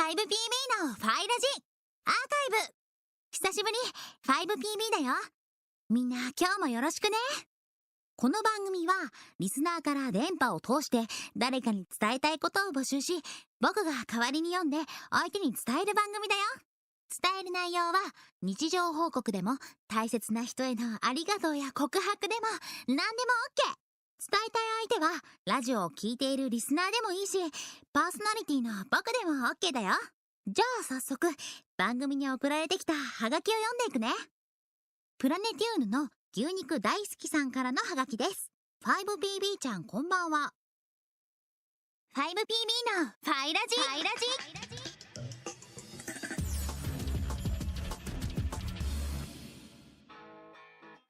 5PB のファイラジアーカイブ。久しぶり 5PB だよ。みんな今日もよろしくね。この番組はリスナーから電波を通して誰かに伝えたいことを募集し、僕が代わりに読んで相手に伝える番組だよ。伝える内容は日常報告でも大切な人へのありがとうや告白でも何でも OK。 伝えたい相手はラジオを聴いているリスナーでもいいし、パーソナリティの僕でも OK だよ。じゃあ早速番組に送られてきたハガキを読んでいくね。プラネテューヌの牛肉大好きさんからのハガキです。 5PB ちゃんこんばんは。 5PB のファイラジ。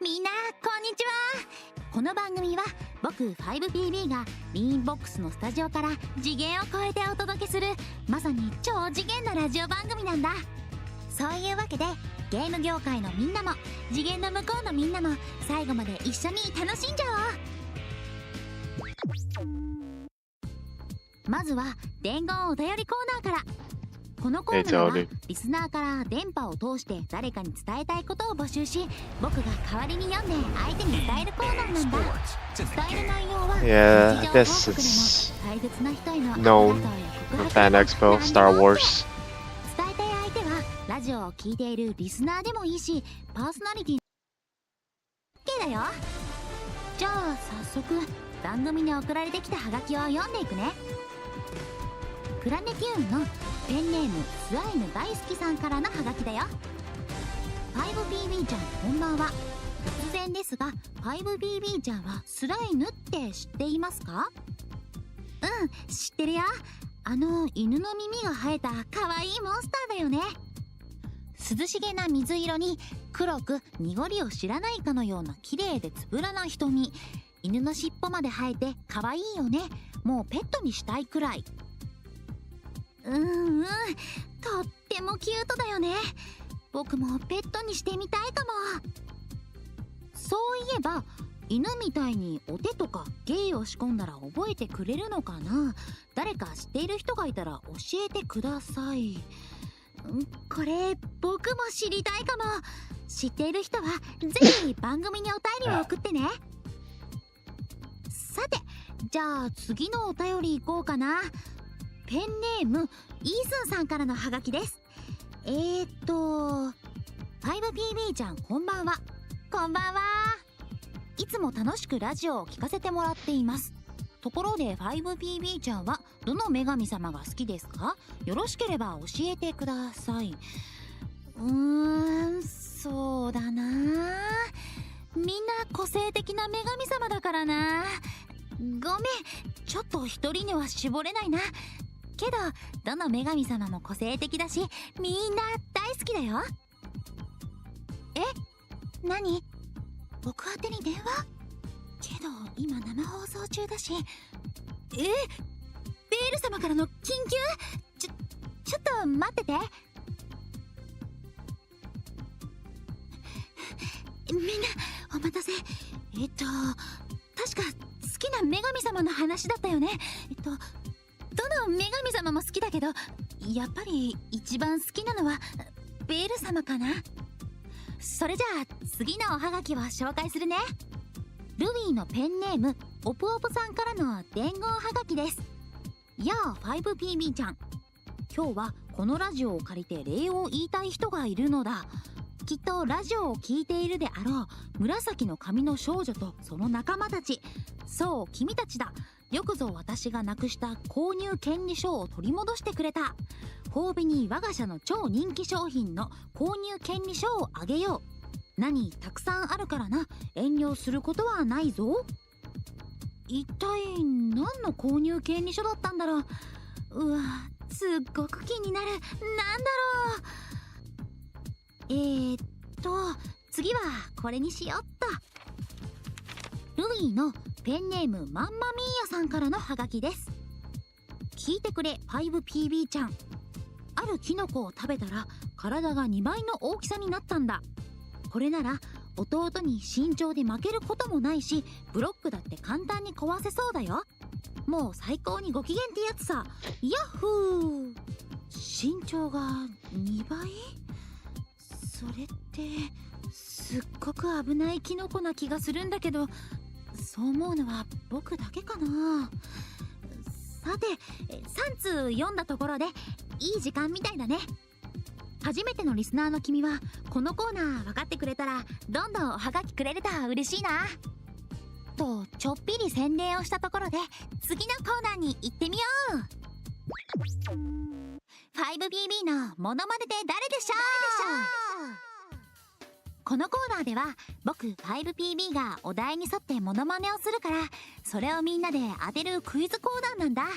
みんなこんにちは。この番組は僕 5PB がリーンボックスのスタジオから次元を超えてお届けするまさに超次元なラジオ番組なんだ。そういうわけでゲーム業界のみんなも次元の向こうのみんなも最後まで一緒に楽しんじゃおう。まずは伝言お便りコーナーから。このコーナーはリスナーから電波を通して誰かに伝えたいことを募集し、僕が代わりに読んで相手に伝えるコーナーなんだ。伝える内容は日常報告でも大切な人へのありがとうや告白でも何でも OK。 伝えたい相手はラジオを聴いているリスナーでもいいし、パーソナリティ OK だよ。じゃあ早速番組に送られてきたハガキを読んでいくね。プラネテューンのペンネームスライム大好きさんからのハガキだよ。 5PB ちゃんこんばんは。突然ですが 5PB ちゃんはスライムって知っていますか？うん、知ってるよ。犬の耳が生えた可愛いモンスターだよね。涼しげな水色に黒く濁りを知らないかのような綺麗でつぶらな瞳、犬の尻尾まで生えて可愛いよね。もうペットにしたいくらい。とってもキュートだよね。僕もペットにしてみたいかも。そういえば犬みたいにお手とか芸を仕込んだら覚えてくれるのかな。誰か知っている人がいたら教えてください。これ僕も知りたいかも。知っている人はぜひ番組にお便りを送ってね。さてじゃあ次のお便りいこうかな。ペンネームイースンさんからのハガキです。5PB ちゃんこんばんは。こんばんは。いつも楽しくラジオを聞かせてもらっています。ところで 5PB ちゃんはどの女神様が好きですか？よろしければ教えてください。そうだな、みんな個性的な女神様だからな。ごめん、ちょっと一人には絞れないな。けどどの女神様も個性的だしみんな大好きだよ。何？僕宛てに電話？けど今生放送中だし。ベール様からの緊急？ちょっと待ってて。みんなお待たせ。確か好きな女神様の話だったよね。どの女神様も好きだけどやっぱり一番好きなのはベール様かな。それじゃあ次のおはがきを紹介するね。ルビーのペンネームオプオプさんからの伝言はがきです。やあ 5PB ちゃん、今日はこのラジオを借りて礼を言いたい人がいるのだ。きっとラジオを聞いているであろう紫の髪の少女とその仲間たち。そう君たちだ。よくぞ私がなくした購入権利書を取り戻してくれた。褒美に我が社の超人気商品の購入権利書をあげよう。何たくさんあるからな、遠慮することはないぞ。一体何の購入権利書だったんだろう。うわ、すっごく気になる。なんだろう。次はこれにしよっと。ルイのペンネームマンマミーヤさんからのハガキです。聞いてくれ 5PB ちゃん。あるキノコを食べたら体が2倍の大きさになったんだ。これなら弟に身長で負けることもないし、ブロックだって簡単に壊せそうだよ。もう最高にご機嫌ってやつさ。ヤッホー。身長が2倍？それってすっごく危ないキノコな気がするんだけど、そう思うのは僕だけかな。さて、3通読んだところでいい時間みたいだね。初めてのリスナーの君はこのコーナー分かってくれたらどんどんおはがきくれると嬉しいな。とちょっぴり宣伝をしたところで次のコーナーに行ってみよう。 5BB のモノマネで誰でしょう。このコーナーでは僕 5PB がお題に沿ってモノマネをするから、それをみんなで当てるクイズコーナーなんだ。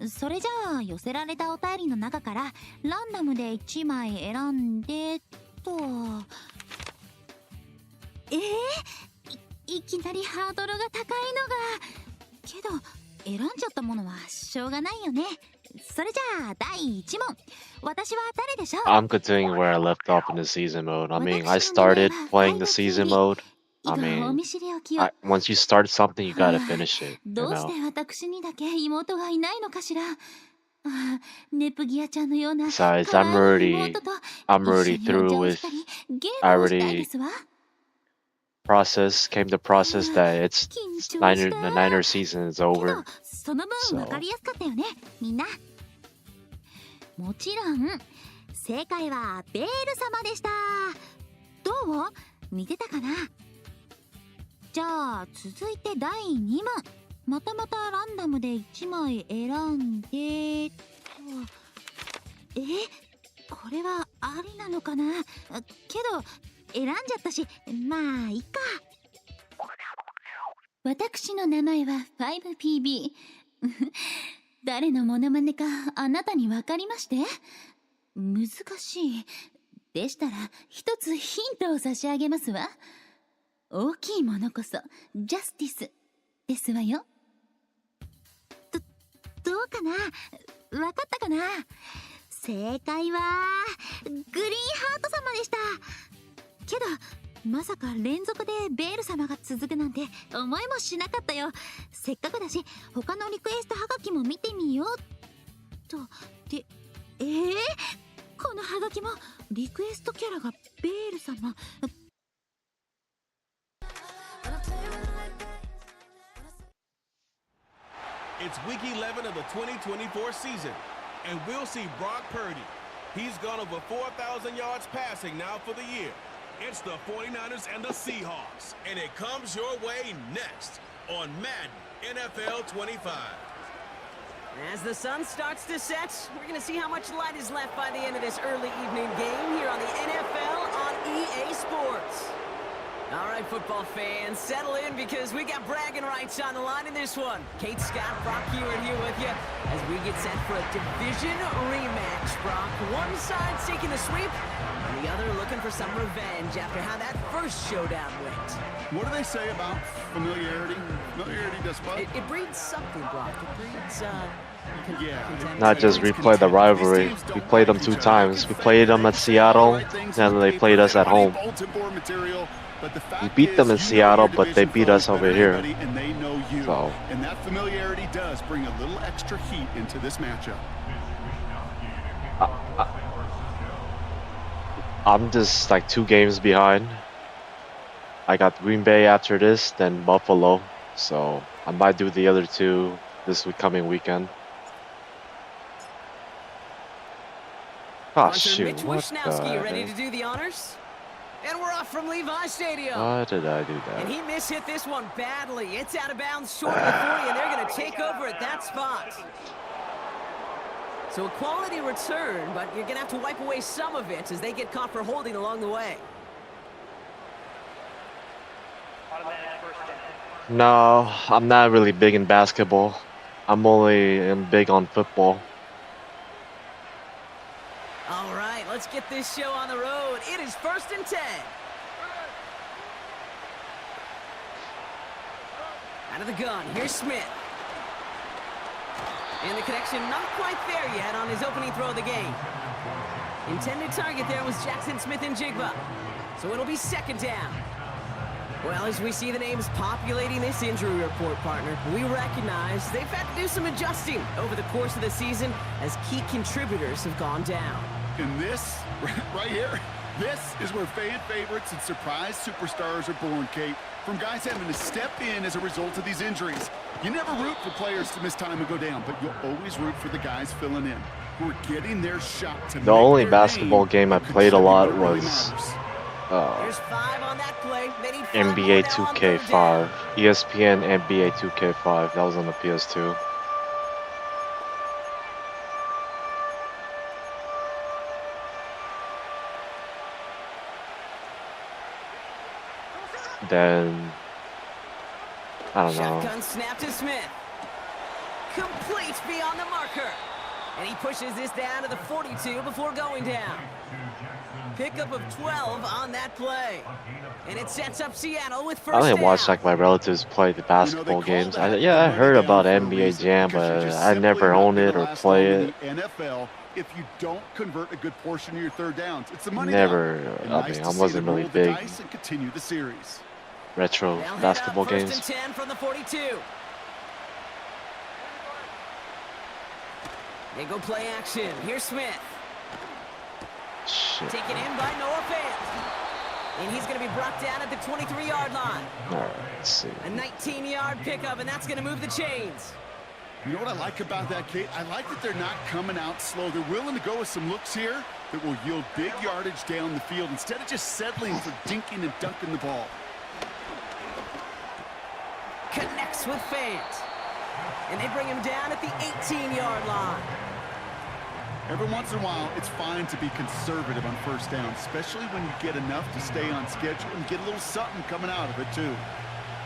それじゃあ寄せられたお便りの中からランダムで1枚選んでと。いきなりハードルが高いのが。けど選んじゃったものはしょうがないよね。それじゃあ第1問、私は誰でしょう。 I'm continuing where I left off in the season mode. I mean, I started playing the season mode. I mean, once you start something, you gotta finish it. どうして私にだけ妹がいないのかしら。ネプギアちゃんのような Besides, I'm already through with. I already came to process that the Niner season is over. その分分かりやすかったよね、みんな。もちろん正解はベール様でした。どう？似てたかな？じゃあ続いて第2問。またランダムで1枚選んでと。これはありなのかな？けど選んじゃったし、まあいいか。私の名前は 5PB 誰のモノマネかあなたに分かりまして？難しいでしたら一つヒントを差し上げますわ。大きいものこそジャスティスですわよ。どうかな？分かったかな？正解はグリーンハート様でした。けどまさか連続でベール様が続くなんて思いもしなかったよ。せっかくだし他のリクエストはがきも見てみようと。でこのはがきもリクエストキャラがベール様。It's week 11 of the 2024 season, and we'll see Brock Purdy. He's gone over 4,000 yards passing now for the year. It's the 49ers and the Seahawks, and it comes your way next on Madden NFL 25. As the sun starts to set, we're going to see how much light is left by the end of this early evening game here on the NFL on EA Sports. All right, football fans, settle in because we got bragging rights on the line in this one. Kate Scott, Brock Hewitt here with you as we get set for a division rematch. Brock, one side's taking the sweep, and the other looking for some revenge after how that first showdown went. What do they say about familiarity? Familiarity does what? It breeds something, Brock. It breeds, Not just replay the rivalry. We played them 2 times. We played them at Seattle, and then they played us at home. We beat them in Seattle, but they beat us over here. So. And that familiarity does bring a little extra heat into this matchup. I'm just like 2 games behind. I got Green Bay after this, then Buffalo. So I might do the other 2 this coming weekend. Oh shoot, what the ready to do the honors? And we're off from Levi Stadium. Why did I do that? And he mishit this one badly. It's out of bounds short of the 40, and they're going to take over at that spot. So a quality return, but you're going to have to wipe away some of it as they get caught for holding along the way. No, I'm not really big in basketball. I'm only big on football. All right, let's get this show on the road. It is 1st and 10. Out of the gun, here's Smith. And the connection not quite there yet on his opening throw of the game. Intended target there was Jackson Smith and Jigba. So it'll be 2nd down. Well, as we see the names populating this injury report, partner, we recognize they've had to do some adjusting over the course of the season as key contributors have gone down. And this, right here, this is where fan favorites and surprise superstars are born, Kate. From guys having to step in as a result of these injuries. You never root for players to miss time and go down, but you'll always root for the guys filling in who are getting their shot to The only basketball game I played a lot was There's 5 on that play. They need 5 NBA more now on third 2K5, down. ESPN NBA 2K5. That was on the PS2. Then I don't know. Shotgun snap to Smith. Complete beyond the marker. And he pushes this down to the 42 before going down. Pickup of 12 on that play. And it sets up Seattle with first I only down. watched like my relatives play the basketball games. I heard about NBA Jam, but I never own it or play it. NFL, if you don't convert a good portion of your third downs, it's the money Never. down. I mean, I wasn't really big And continue the series. retro They'll head basketball up first games. and 10 from the 42. They go play action. Here's Smith. Shit. Taken in by Noah Fant. And he's going to be brought down at the 23-yard line. All right, let's see. A 19-yard pickup, and that's going to move the chains. You know what I like about that, Kate? I like that they're not coming out slow. They're willing to go with some looks here that will yield big yardage down the field instead of just settling for dinking and dunking the ball. Connects with Fant. And they bring him down at the 18-yard line. Every once in a while, it's fine to be conservative on first down, especially when you get enough to stay on schedule and get a little something coming out of it, too.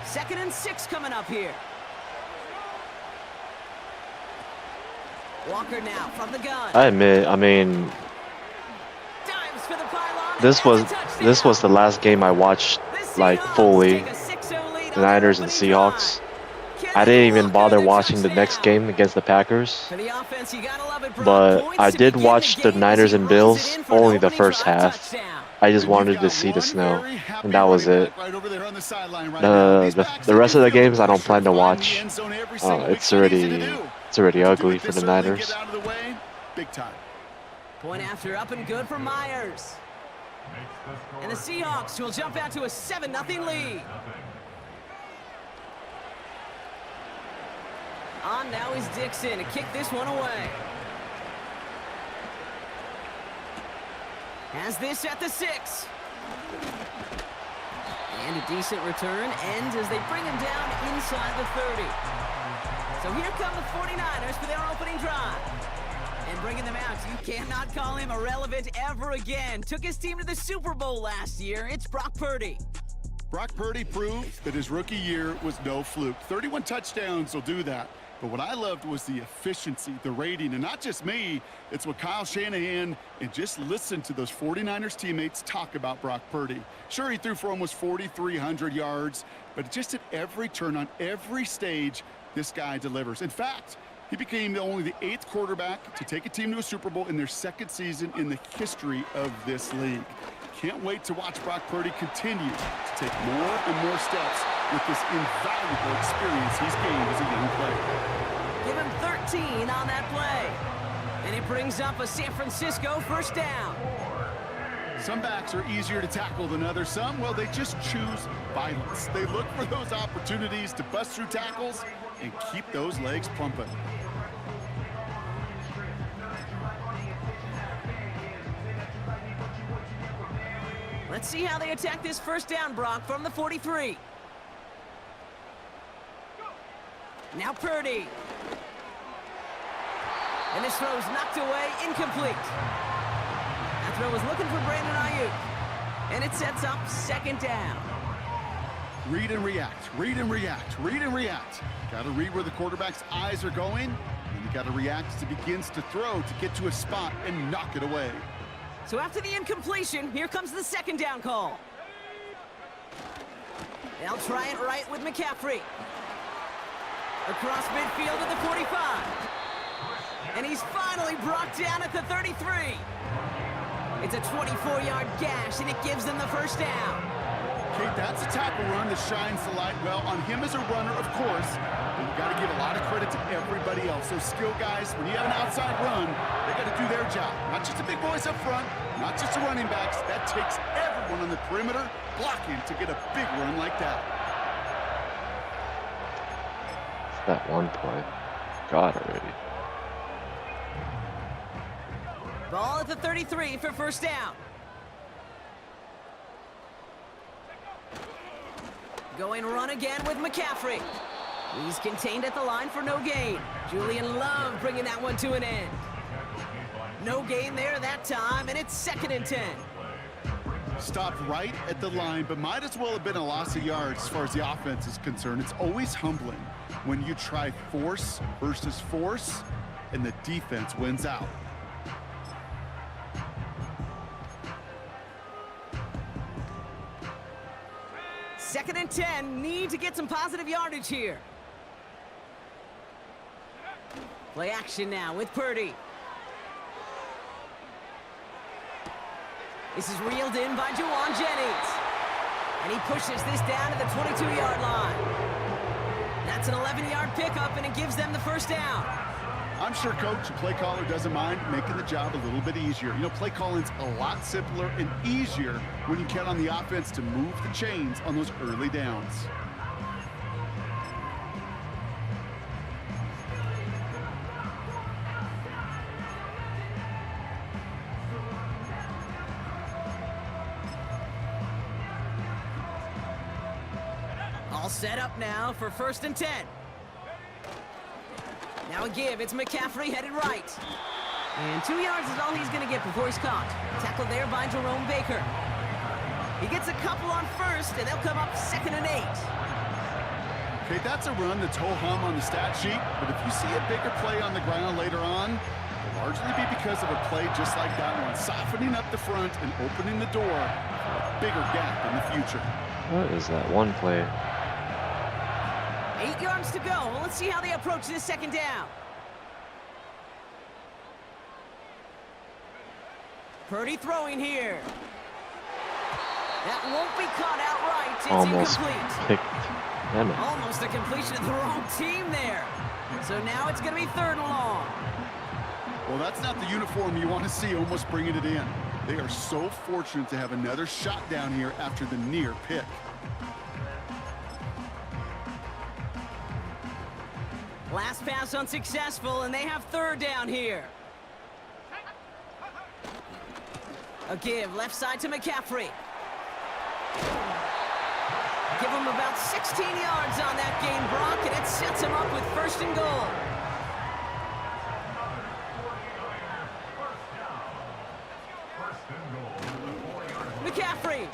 2nd and 6 coming up here. Walker now from the gun. I admit, I mean, Dives for the pylon. this was the last game I watched like fully. The Niners and Seahawks. I didn't even bother watching the next game against the Packers. But I did watch the Niners and Bills, only the first half. I just wanted to see the snow, and that was it. The rest of the games I don't plan to watch. It's already ugly for the Niners. Point after up and good for Myers. And the Seahawks will jump out to a 7-0 lead. On now is Dixon to kick this one away. Has this at the 6. And a decent return ends as they bring him down inside the 30. So here come the 49ers for their opening drive. And bringing them out, you cannot call him irrelevant ever again. Took his team to the Super Bowl last year. It's Brock Purdy. Brock Purdy proved that his rookie year was no fluke. 31 touchdowns will do that. But what I loved was the efficiency, the rating, and not just me. It's what Kyle Shanahan and just listen to those 49ers teammates talk about Brock Purdy. Sure, he threw for almost 4,300 yards, but just at every turn, on every stage, this guy delivers. In fact, he became only the 8th quarterback to take a team to a Super Bowl in their 2nd season in the history of this league. Can't wait to watch Brock Purdy continue to take more and more steps with this invaluable experience he's gained as a young player. Give him 13 on that play. And it brings up a San Francisco first down. Some backs are easier to tackle than others. Some, well, they just choose violence. They look for those opportunities to bust through tackles and keep those legs pumping. Let's see how they attack this first down, Brock, from the 43. Now Purdy. And this throw is knocked away, incomplete. That throw was looking for Brandon Ayuk. And it sets up 2nd down. Read and react, read and react, read and react. Got to read where the quarterback's eyes are going, and you got to react as he begins to throw to get to a spot and knock it away. So after the incompletion, here comes the 2nd down call. They'll try it right with McCaffrey. Across midfield at the 45. And he's finally brought down at the 33. It's a 24-yard gash, and it gives them the first down. Okay, that's a tackle run that shines the light well on him as a runner, of course. But you got to give a lot of credit to everybody else. Those skill guys, when you have an outside run, they got to do their job. Not just the big boys up front, not just the running backs. That takes everyone on the perimeter blocking to get a big run like that. That one play. God already. Ball at the 33 for first down. Going run again with McCaffrey. He's contained at the line for no gain. Julian Love bringing that one to an end. No gain there that time, and it's 2nd and 10. Stopped right at the line, but might as well have been a loss of yards as far as the offense is concerned. It's always humbling when you try force versus force, and the defense wins out. Second and 10, need to get some positive yardage here. Play action now with Purdy. This is reeled in by Juwan Jennings. And he pushes this down to the 22-yard line. That's an 11-yard pickup, and it gives them the first down. I'm sure coach, the play caller, doesn't mind making the job a little bit easier. You know, play calling's a lot simpler and easier when you count on the offense to move the chains on those early downs. All set up now for 1st and 10. Now a give, it's McCaffrey headed right. And 2 yards is all he's going to get before he's caught. Tackled there by Jerome Baker. He gets a couple on first, and they'll come up 2nd and 8. Okay, that's a run that's ho-hum on the stat sheet, but if you see a bigger play on the ground later on, it'll largely be because of a play just like that one, softening up the front and opening the door for a bigger gap in the future. What is that one play? 8 yards to go. Well, let's see how they approach this 2nd down. Purdy throwing here. That won't be caught outright. It's Almost incomplete. picked. Almost a completion of the wrong team there. So now it's going to be 3rd and long. Well, that's not the uniform you want to see almost bringing it in. They are so fortunate to have another shot down here after the near pick. Last pass unsuccessful, and they have 3rd down here. A give, left side to McCaffrey. Give him about 16 yards on that gain, Brock, and it sets him up with 1st and goal. McCaffrey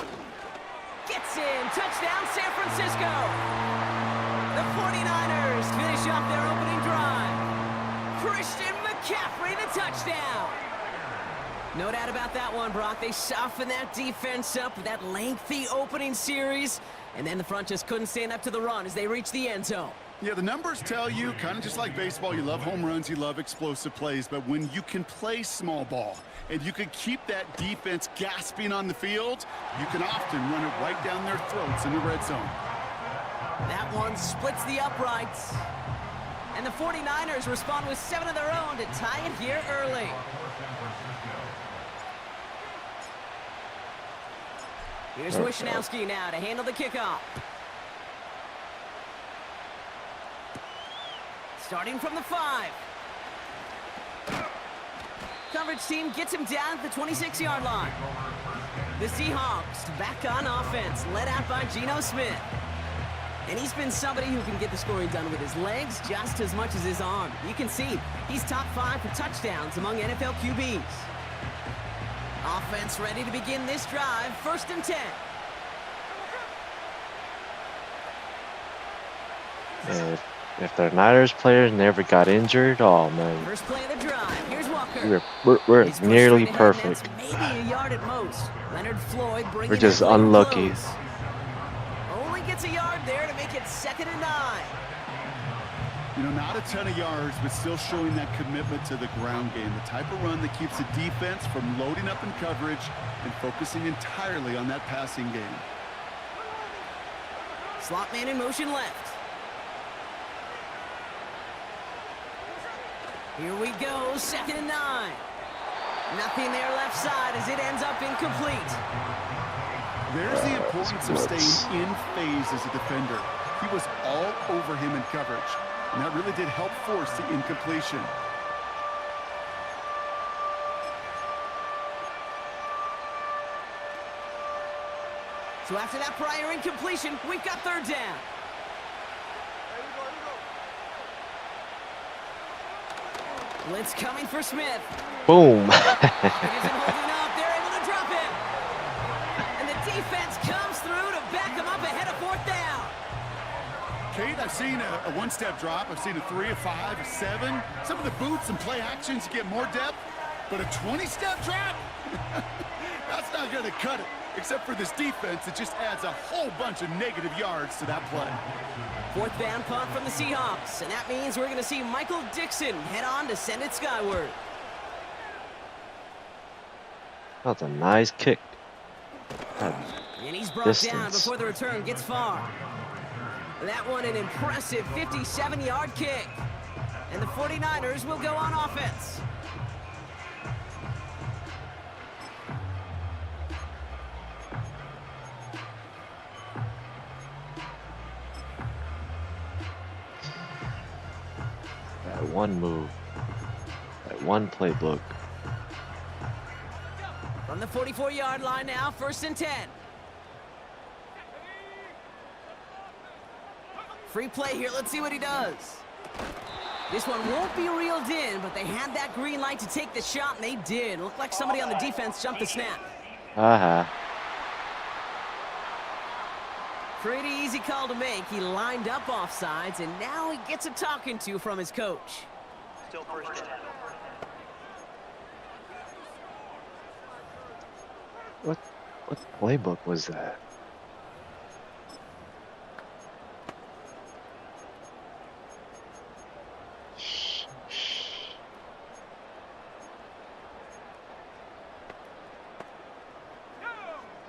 gets in. Touchdown, San Francisco. The 49ers finish off their opening drive. Christian McCaffrey, the touchdown. No doubt about that one, Brock. They softened that defense up with that lengthy opening series, and then the front just couldn't stand up to the run as they reached the end zone. Yeah, the numbers tell you, kind of just like baseball, you love home runs, you love explosive plays, but when you can play small ball and you can keep that defense gasping on the field, you can often run it right down their throats in the red zone. That one splits the uprights. And the 49ers respond with 7 of their own to tie it here early. Here's Wishnowski now to handle the kickoff. Starting from the 5. Coverage team gets him down at the 26-yard line. The Seahawks back on offense, led out by Geno Smith. And he's been somebody who can get the scoring done with his legs just as much as his arm. You can see he's top 5 for touchdowns among NFL QBs. Offense ready to begin this drive, 1st and 10. If the Niners players never got injured, oh man. First play of the drive. Here's Walker. We're nearly perfect. Maybe a yard at most. Leonard Floyd bringing We're just unlucky. Close. Only gets a yard there to make it 2nd and 9. You know, not a ton of yards, but still showing that commitment to the ground game. The type of run that keeps the defense from loading up in coverage and focusing entirely on that passing game. Slot man in motion left. Here we go, 2nd and 9. Nothing there left side as it ends up incomplete. There's the importance of staying in phase as a defender. He was all over him in coverage, and that really did help force the incompletion. So after that prior incompletion, we've got 3rd down. Blitz coming for Smith. Boom. He isn't holding up. They're able to drop him. And the defense comes through to back him up ahead of 4th down. Kate, I've seen a one-step drop. I've seen a 3, a 5, a 7. Some of the boots and play actions get more depth, but a 20-step drop? That's not going to cut it. Except for this defense, it just adds a whole bunch of negative yards to that play. 4th down punt from the Seahawks, and that means we're going to see Michael Dixon head on to send it skyward. That's a nice kick. And he's brought down before the return gets far. That one an impressive 57-yard kick. And the 49ers will go on offense. That one move. That one playbook. From the 44-yard line now, 1st and 10. Free play here. Let's see what he does. This one won't be reeled in, but they had that green light to take the shot, and they did. Looked like somebody on the defense jumped the snap. Pretty easy call to make. He lined up offsides, and now he gets a talking to from his coach. Still 1st down. What playbook was that?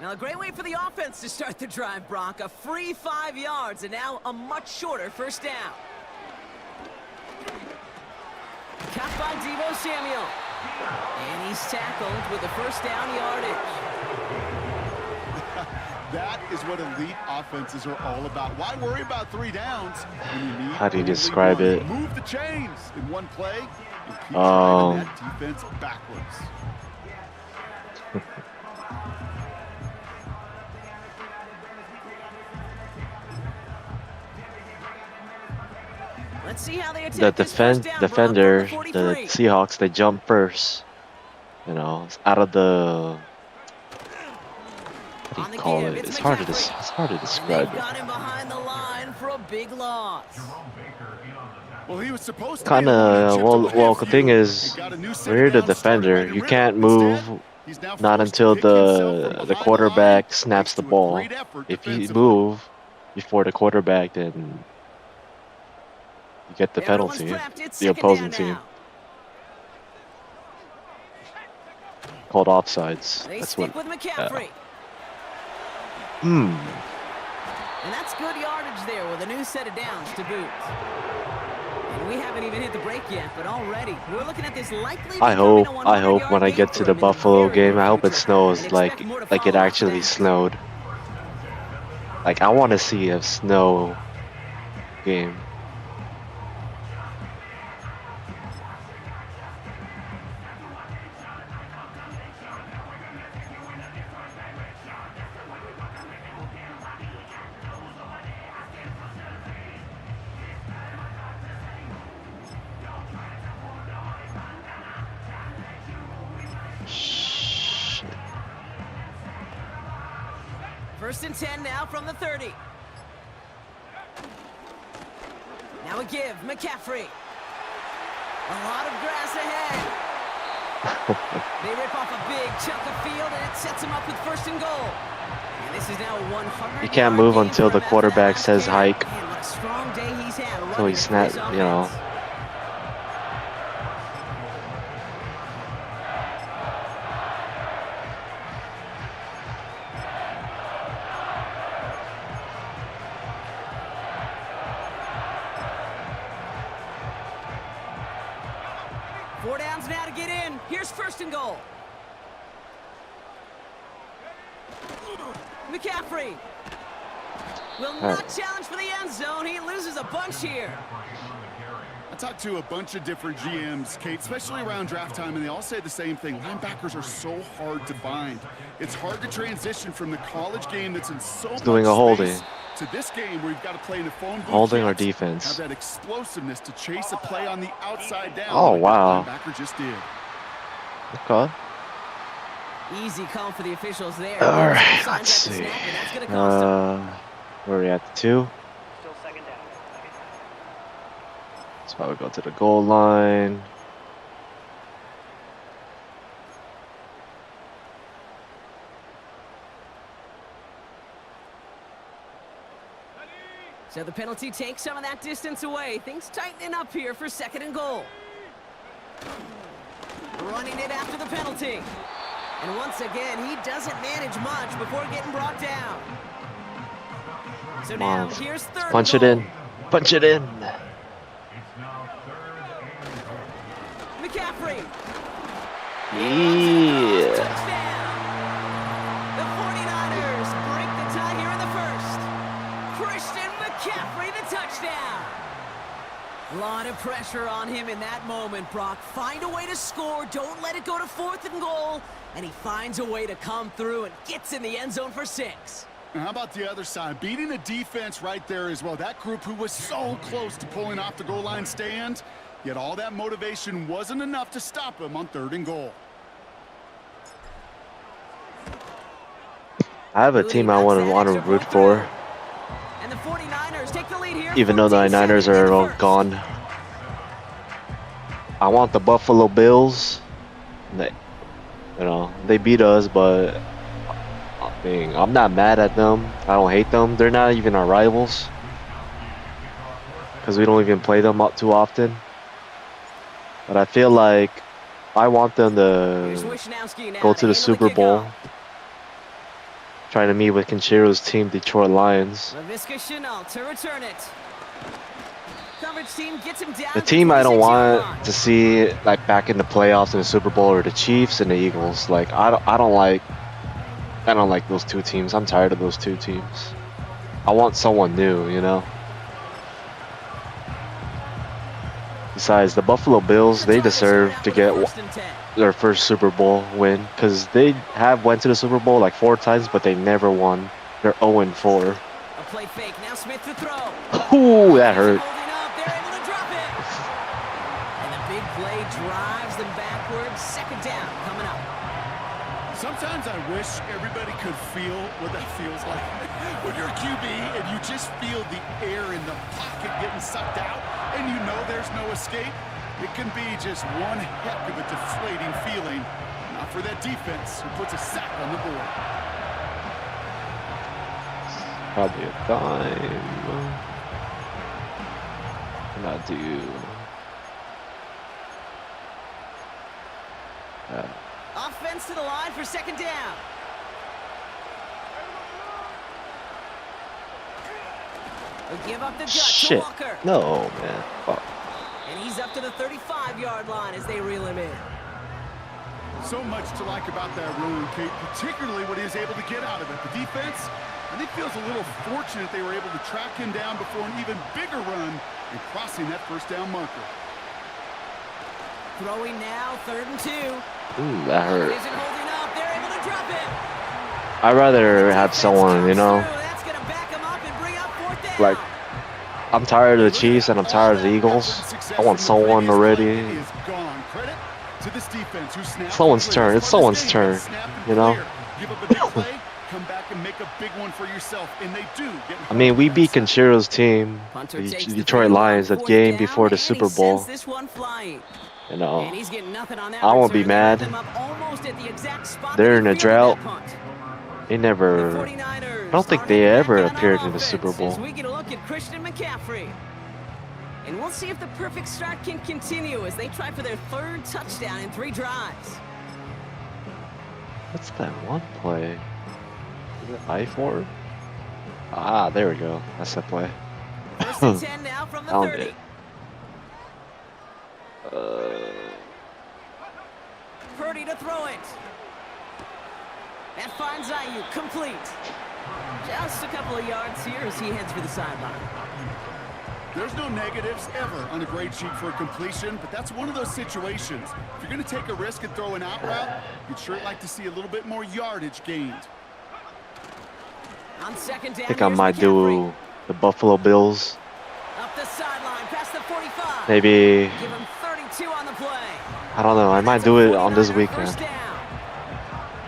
Now a great way for the offense to start the drive, Brock. A free 5 yards, and now a much shorter 1st down. Caught by Deebo Samuel. And he's tackled with the 1st down yardage. That is what elite offenses are all about. Why worry about 3 downs when you need? How do you describe it? Move the chains in one play and keep driving that defense backwards. Let's see how they The defender, the Seahawks, they jump first. You know, it's out of the. What do you call it? It's hard to describe it. Got him behind the line for a big loss. Well, he was supposed to Kind of. Well, the thing is, when you're the defender, you can't move. Not until the quarterback snaps the ball. If you move before the quarterback, then you get the penalty. The opposing team. Called offsides. That's what. And that's good yardage there with a new set of downs to boot. And we haven't even hit the break yet, but already we're looking at this likely. I hope when I get to the Buffalo game, I hope it snows like it actually snowed. Like I want to see a snow game. First and 10 now from the 30. Now a give, McCaffrey. A lot of grass ahead. They rip off a big chunk of field, and it sets him up with 1st and goal. And this is now 100. You can't move until the quarterback says hike. Man, what a strong day he's had. So he snapped, you know. knows now to get in. Here's first and goal. McCaffrey will not challenge for the end zone. He loses a bunch here. I talked to a bunch of different GMs, Kate, especially around draft time, and they all say the same thing. Linebackers are so hard to find. It's hard to transition from the college game that's in so much doing a holding space to this game where you've got to play in a phone booth. Holding or defense? Have that explosiveness to chase a play on the outside down. Oh, like wow. that linebacker just did. Okay. Easy call for the officials there. All right, let's see. Where are we at? The 2? Still second down. That's why we go to the goal line. So the penalty takes some of that distance away. Things tightening up here for second and goal. Running it after the penalty. And once again, he doesn't manage much before getting brought down. So now here's third. Punch it in. Punch it in. McCaffrey. Yeah. Touchdown. The 49ers break the tie here in the first. Christian McCaffrey, the touchdown. A lot of pressure on him in that moment, Brock. Find a way to score. Don't let it go to fourth and goal. And he finds a way to come through and gets in the end zone for 6. And how about the other side? Beating a defense right there as well. That group who was so close to pulling off the goal line stand, yet all that motivation wasn't enough to stop him on third and goal. I have a team I want to root for. And the 49ers take the lead here. Even though the Niners are all gone. I want the Buffalo Bills. They beat us, but I'm not mad at them. I don't hate them. They're not even our rivals. Because we don't even play them up too often. But I feel like I want them to go to the Super Bowl. Trying to meet with Conchero's team, Detroit Lions. The team I don't want to see back in the playoffs in the Super Bowl are the Chiefs and the Eagles. I don't like those two teams. I'm tired of those two teams. I want someone new, Besides, the Buffalo Bills, they deserve to get their first Super Bowl win because they have went to the Super Bowl 4 times, but they never won. They're 0-4. Ooh, that hurt. Drives them backwards. Second down coming up. Sometimes I wish everybody could feel what that feels like. When you're a QB and you just feel the air in the pocket getting sucked out and you know there's no escape, it can be just one heck of a deflating feeling. Not for that defense who puts a sack on the board. Probably a dime. Not do. Offense to the line for second down. They'll give up the gut to Walker. No, man. Fuck. And he's up to the 35-yard line as they reel him in. So much to like about that run, Kate, particularly what he was able to get out of it. The defense, I think, feels a little fortunate they were able to track him down before an even bigger run and crossing that first down marker. Throwing now, 3rd and 2. Ooh, that hurt. Isn't holding up. They're able to drop it. I'd rather have someone, That's gonna back him up and bring up 4th down. I'm tired of the Chiefs and I'm tired of the Eagles. I want someone already. Someone's turn. It's someone's turn, Give up a big play, come back and make a big one for yourself, and they do. I mean, we beat Conchero's team, the Detroit Lions, that game before the Super Bowl. I won't be mad. They're in a drought. They never. I don't think they ever appeared in the Super Bowl. We get a look at Christian McCaffrey. And we'll see if the perfect start can continue as they try for their 3rd touchdown in 3 drives. What's that one play? Is it I-4? Ah, there we go. That's that play. First and 10 now from the 30. Purdy to throw it. That finds Ayuk, complete. Just a couple of yards here as he heads for the sideline. There's no negatives ever on a grade sheet for a completion, but that's one of those situations. If you're going to take a risk and throw an out route, you'd sure like to see a little bit more yardage gained. On second down, I think I might do the Buffalo Bills. Up the sideline, past the 45. Maybe, Give him 32 on the play. I don't know, I might do it on this weekend.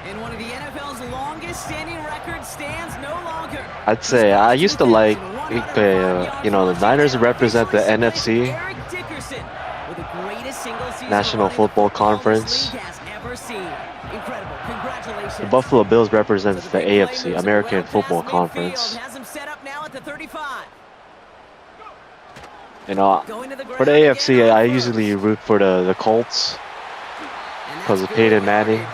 And one of the NFL's longest standing records stands no longer. I'd say I used to like, you know, the Niners represent the NFC, National Football Conference. The Buffalo Bills represents the AFC, American Football Conference. You know, for the AFC, I usually root for the Colts because of Peyton Manning,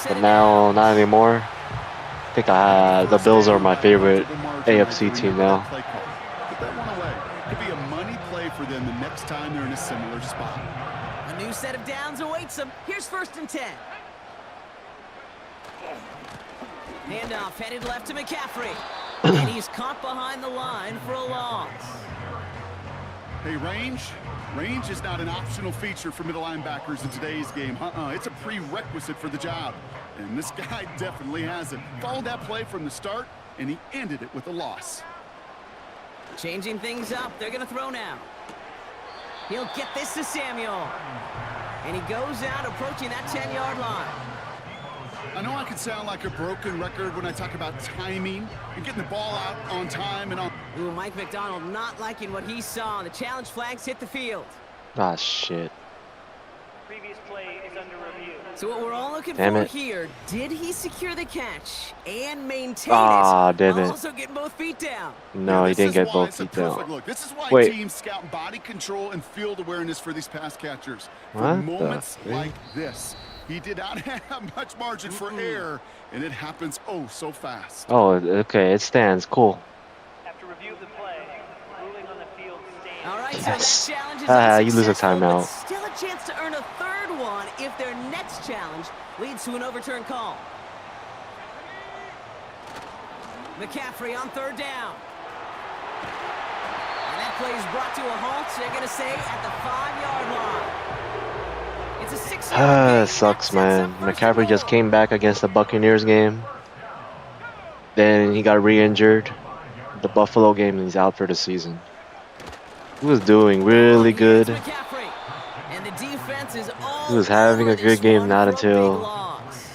but now not anymore. I think the Bills are my favorite AFC team now. Put that one away. Could be a money play for them the next time they're in a similar spot. A new set of downs awaits them. Here's 1st and 10. Handoff headed left to McCaffrey. And he's caught behind the line for a loss. Hey, range is not an optional feature for middle linebackers in today's game. It's a prerequisite for the job. And this guy definitely has it. Followed that play from the start, and he ended it with a loss. Changing things up. They're going to throw now. He'll get this to Samuel. And he goes out approaching that 10-yard line. I know I can sound like a broken record when I talk about timing and getting the ball out on time and on. Ooh, Mike McDonald not liking what he saw. The challenge flags hit the field. Ah, shit. Previous play is under review. So what we're all looking Damn for it. here, did he secure the catch and maintain Ah, it? damn it. Also getting both feet down. No, he didn't get both feet down. Look. This is why Wait. teams scout body control and field awareness for these pass catchers. For What the moments freak? like this. He did not have much margin for error, and it happens oh so fast. Oh, okay, it stands. Cool. After review of the play, ruling on the field stands. All right, Yes. so that challenge is You lose a unsuccessful, but timeout. still a chance to earn a third one if their next challenge leads to an overturned call. McCaffrey on 3rd down. And that play is brought to a halt. They're going to say at the 5-yard line. It's a 6-yard gain. Sucks, That sets man. up first McCaffrey and just goal. came back against the Buccaneers game. Then he got re-injured. The Buffalo game, and he's out for the season. He was doing really good. McCaffrey. And the defense is all He was having a over this good game, one not for a big until loss.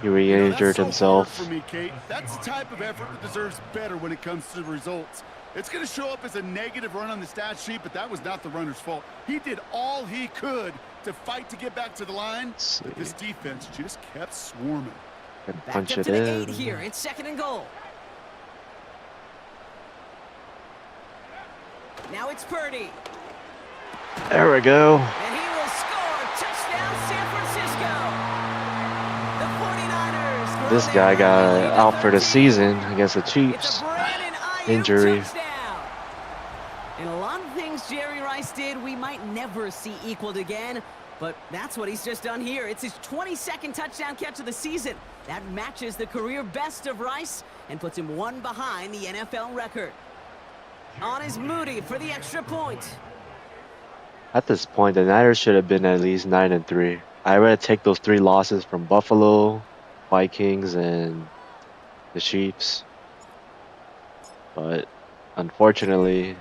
he re-injured That's so himself. hard for me, Kate. That's the type of effort that deserves better when it comes to the results. It's going to show up as a negative run on the stat sheet, but that was not the runner's fault. He did all he could to fight to get back to the line, but this defense just kept swarming. And Back punch up it to the 8 in. here. It's 2nd and goal. Now it's Purdy. There we go. And he will score. Touchdown, San Francisco. The 49ers. grow This their guy got early lead to out for the 13. season against the It's Chiefs. a Brandon Ayuk Injury. touchdown. And a lot of things Jerry Rice did we might never see equaled again, but that's what he's just done here. It's his 22nd touchdown catch of the season. That matches the career best of Rice and puts him one behind the NFL record. On is Moody for the extra point. At this point, the Niners should have been at least 9-3. I'd rather take those 3 losses from Buffalo, Vikings, and the Chiefs. But unfortunately,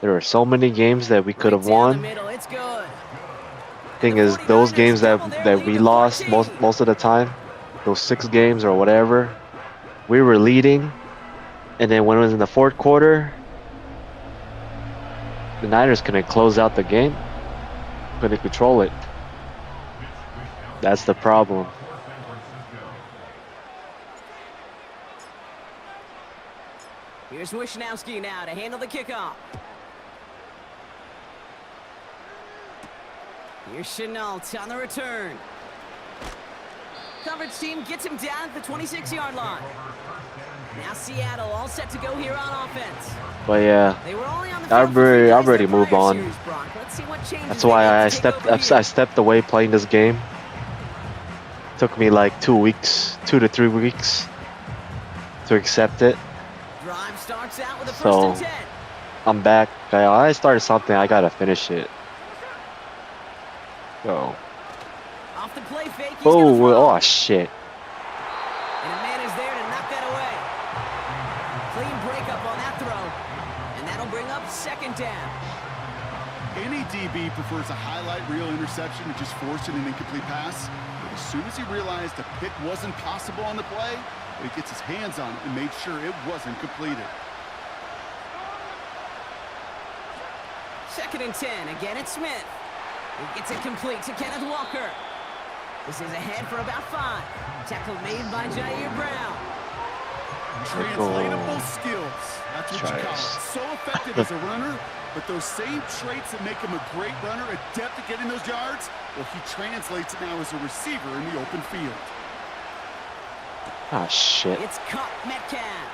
there were so many games that we could have Right down the won. middle, it's good. Thing is, those games that we lost most of the time, those 6 games or whatever, we were leading, and then when it was in the 4th quarter, the Niners couldn't close out the game, couldn't control it. That's the problem. Here's Wishnowski now to handle the kickoff. Here's Chenault on the return. Coverage team gets him down at the 26-yard line. Now Seattle all set to go here on offense. But yeah, They were only on the I've field for 3 days already their moved prior on. series, Brock. Let's see what changes That's they why make I to take over here. I stepped away playing this game. Took me like 2 weeks, 2 to 3 weeks to accept it. Drive starts out with a first So and 10. I'm back. I started something. I gotta finish it. Go. Off the play fake, he's gonna Oh, throw. oh shit. And a man is there to knock that away. Clean breakup on that throw. And that'll bring up second down. Any DB prefers a highlight reel interception to just forcing an incomplete pass. But as soon as he realized a pick wasn't possible on the play, he gets his hands on it and made sure it wasn't completed. Second and 10. Again, it's Smith. He gets it complete to Kenneth Walker. This is ahead for about 5. Tackle made by Jair Brown. Translatable skills. That's what you call it. So effective as a runner, but those same traits that make him a great runner, adept at getting those yards, well, he translates it now as a receiver in the open field. Ah, shit. It's Cup Metcalf.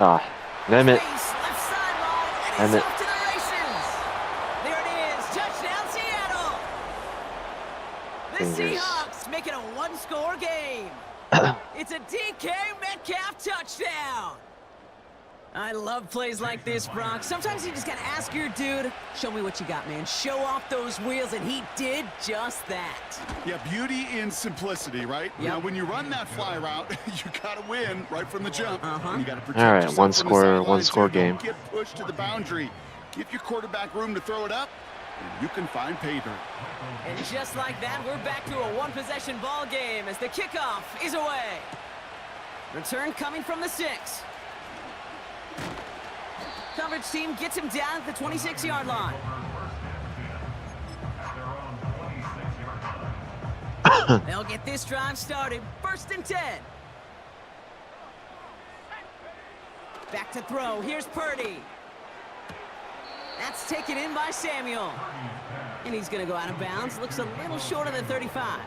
Ah, damn it. Face left sideline, and Damn he's it. off to the races. There it is. Touchdown, Seattle. The Fingers. Seahawks make it a one-score game. It's a DK Metcalf touchdown. I love plays like this, Brock. Sometimes you just gotta ask your dude, show me what you got, man. Show off those wheels, and he did just that. Yeah, beauty in simplicity, right? Yep. Now, when you run that fly route, you got to win right from the jump. And you got to protect All right, yourself one from the score sideline, too. game. Don't get pushed to the boundary. Give your quarterback room to throw it up, and you can find pay dirt. And just like that, we're back to a one-possession ball game as the kickoff is away. Return coming from the 6. Coverage team gets him down at the 26-yard line. They'll get this drive started. First and 10. Back to throw. Here's Purdy. That's taken in by Samuel. And he's going to go out of bounds. Looks a little short of the 35.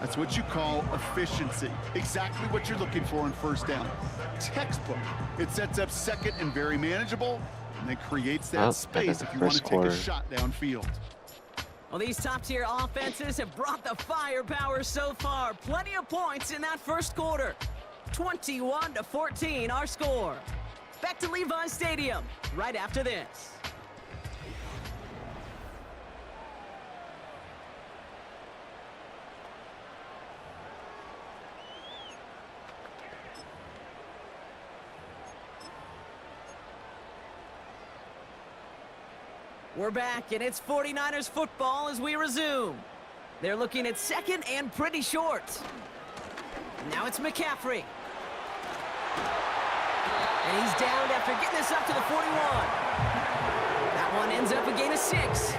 That's what you call efficiency. Exactly what you're looking for in first down. Textbook. It sets up second and very manageable, and then creates that space if you want to take a shot downfield. Well, these top-tier offenses have brought the firepower so far. Plenty of points in that first quarter. 21-14, our score. Back to Levi's Stadium right after this. We're back, and it's 49ers football as we resume. They're looking at second and pretty short. Now it's McCaffrey. And he's downed after getting this up to the 41. That one ends up a gain of 6.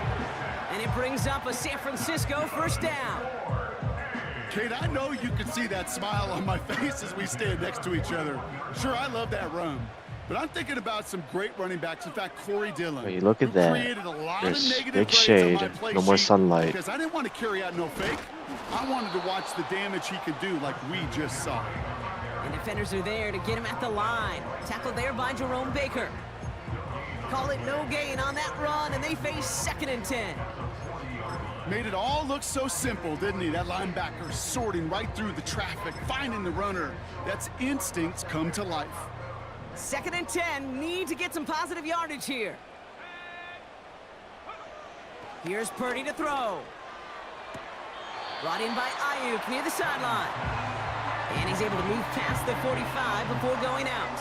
And it brings up a San Francisco first down. Kate, I know you can see that smile on my face as we stand next to each other. Sure, I love that run. But I'm thinking about some great running backs. In fact, Corey Dillon. Wait, look at that. Created a lot There's of negative big grades shade, on my play no more sheet sunlight. Because I didn't want to carry out no fake. I wanted to watch the damage he could do like we just saw. And defenders are there to get him at the line. Tackled there by Jerome Baker. Call it no gain on that run, and they face second and 10. Made it all look so simple, didn't he? That linebacker sorting right through the traffic, finding the runner. That's instincts come to life. Second and 10, need to get some positive yardage here. Here's Purdy to throw. Brought in by Ayuk near the sideline. And he's able to move past the 45 before going out.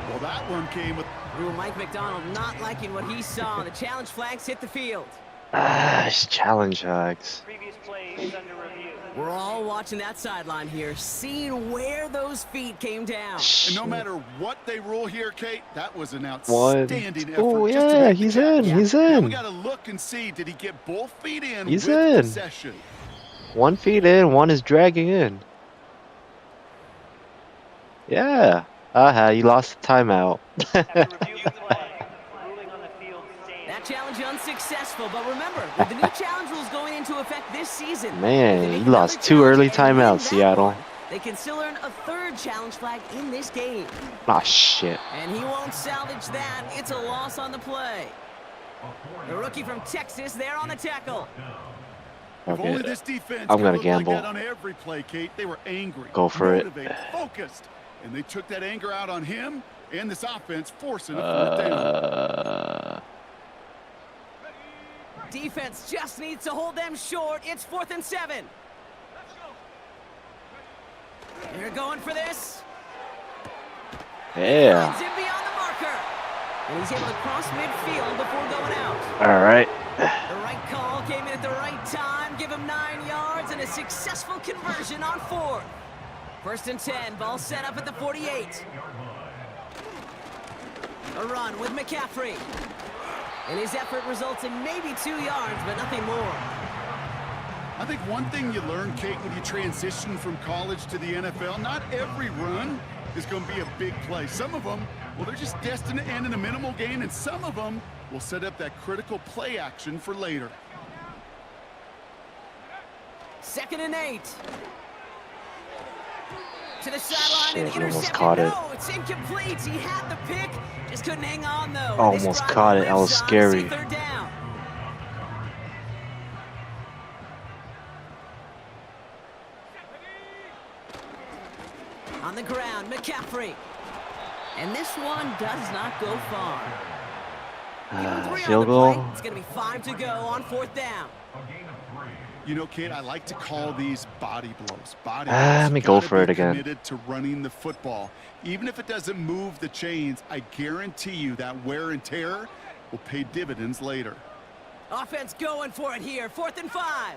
Well, that one came with... Ooh, Mike McDonald not liking what he saw. The challenge flags hit the field. Ah, it's challenge flags. Previous play is under review. We're all watching that sideline here, seeing where those feet came down. And no matter what they rule here, Kate, that was an outstanding effort. Oh, just to yeah, make the he's catch. in, he's Now we in. got to look and see, did he get both feet in He's with in. possession? 1 feet in, 1 is dragging in. Yeah. Aha, you lost the timeout. After review of the play, ruling on the field stands. That challenge unsuccessful, but remember, with the new challenge rules going into effect this season, Man, they make you lost another 2 early challenge and win timeouts, that Seattle. one. They can still earn a third challenge flag in this game. Ah, shit. And he won't salvage that. It's a loss on the play. The rookie from Texas there on the tackle. If Okay. only this defense I'm gonna could look gamble. like that on every play, Kate. They were angry, Go for it. motivated, focused, and they took that anger out on him and this offense, forcing a fourth down. Defense just needs to hold them short. It's 4th and 7. They're going for this. Yeah. Runs in beyond the marker. And he's able to cross midfield before going out. All right. The right call came in at the right time. Give him 9 yards and a successful conversion on 4th. 1st and 10. Ball set up at the 48. A run with McCaffrey. And his effort results in maybe 2 yards, but nothing more. I think one thing you learn, Kate, when you transition from college to the NFL, not every run is going to be a big play. Some of them, well, they're just destined to end in a minimal gain, and some of them will set up that critical play action for later. 2nd and 8. To the sideline and Shit, he almost intercepted. caught it. No, it's incomplete. He had the pick, just couldn't hang on though. Almost This drive caught it. That was lives on. scary. See 3rd down. On the ground, McCaffrey. And this one does not go far. Give him 3 on Field the play. goal. It's going to be 5 to go on 4th down. You know, Kate, I like to call these body blows. Body Let me go for it again. Committed to running the football. Even if it doesn't move the chains, I guarantee you that wear and tear will pay dividends later. Offense going for it here. 4th and 5.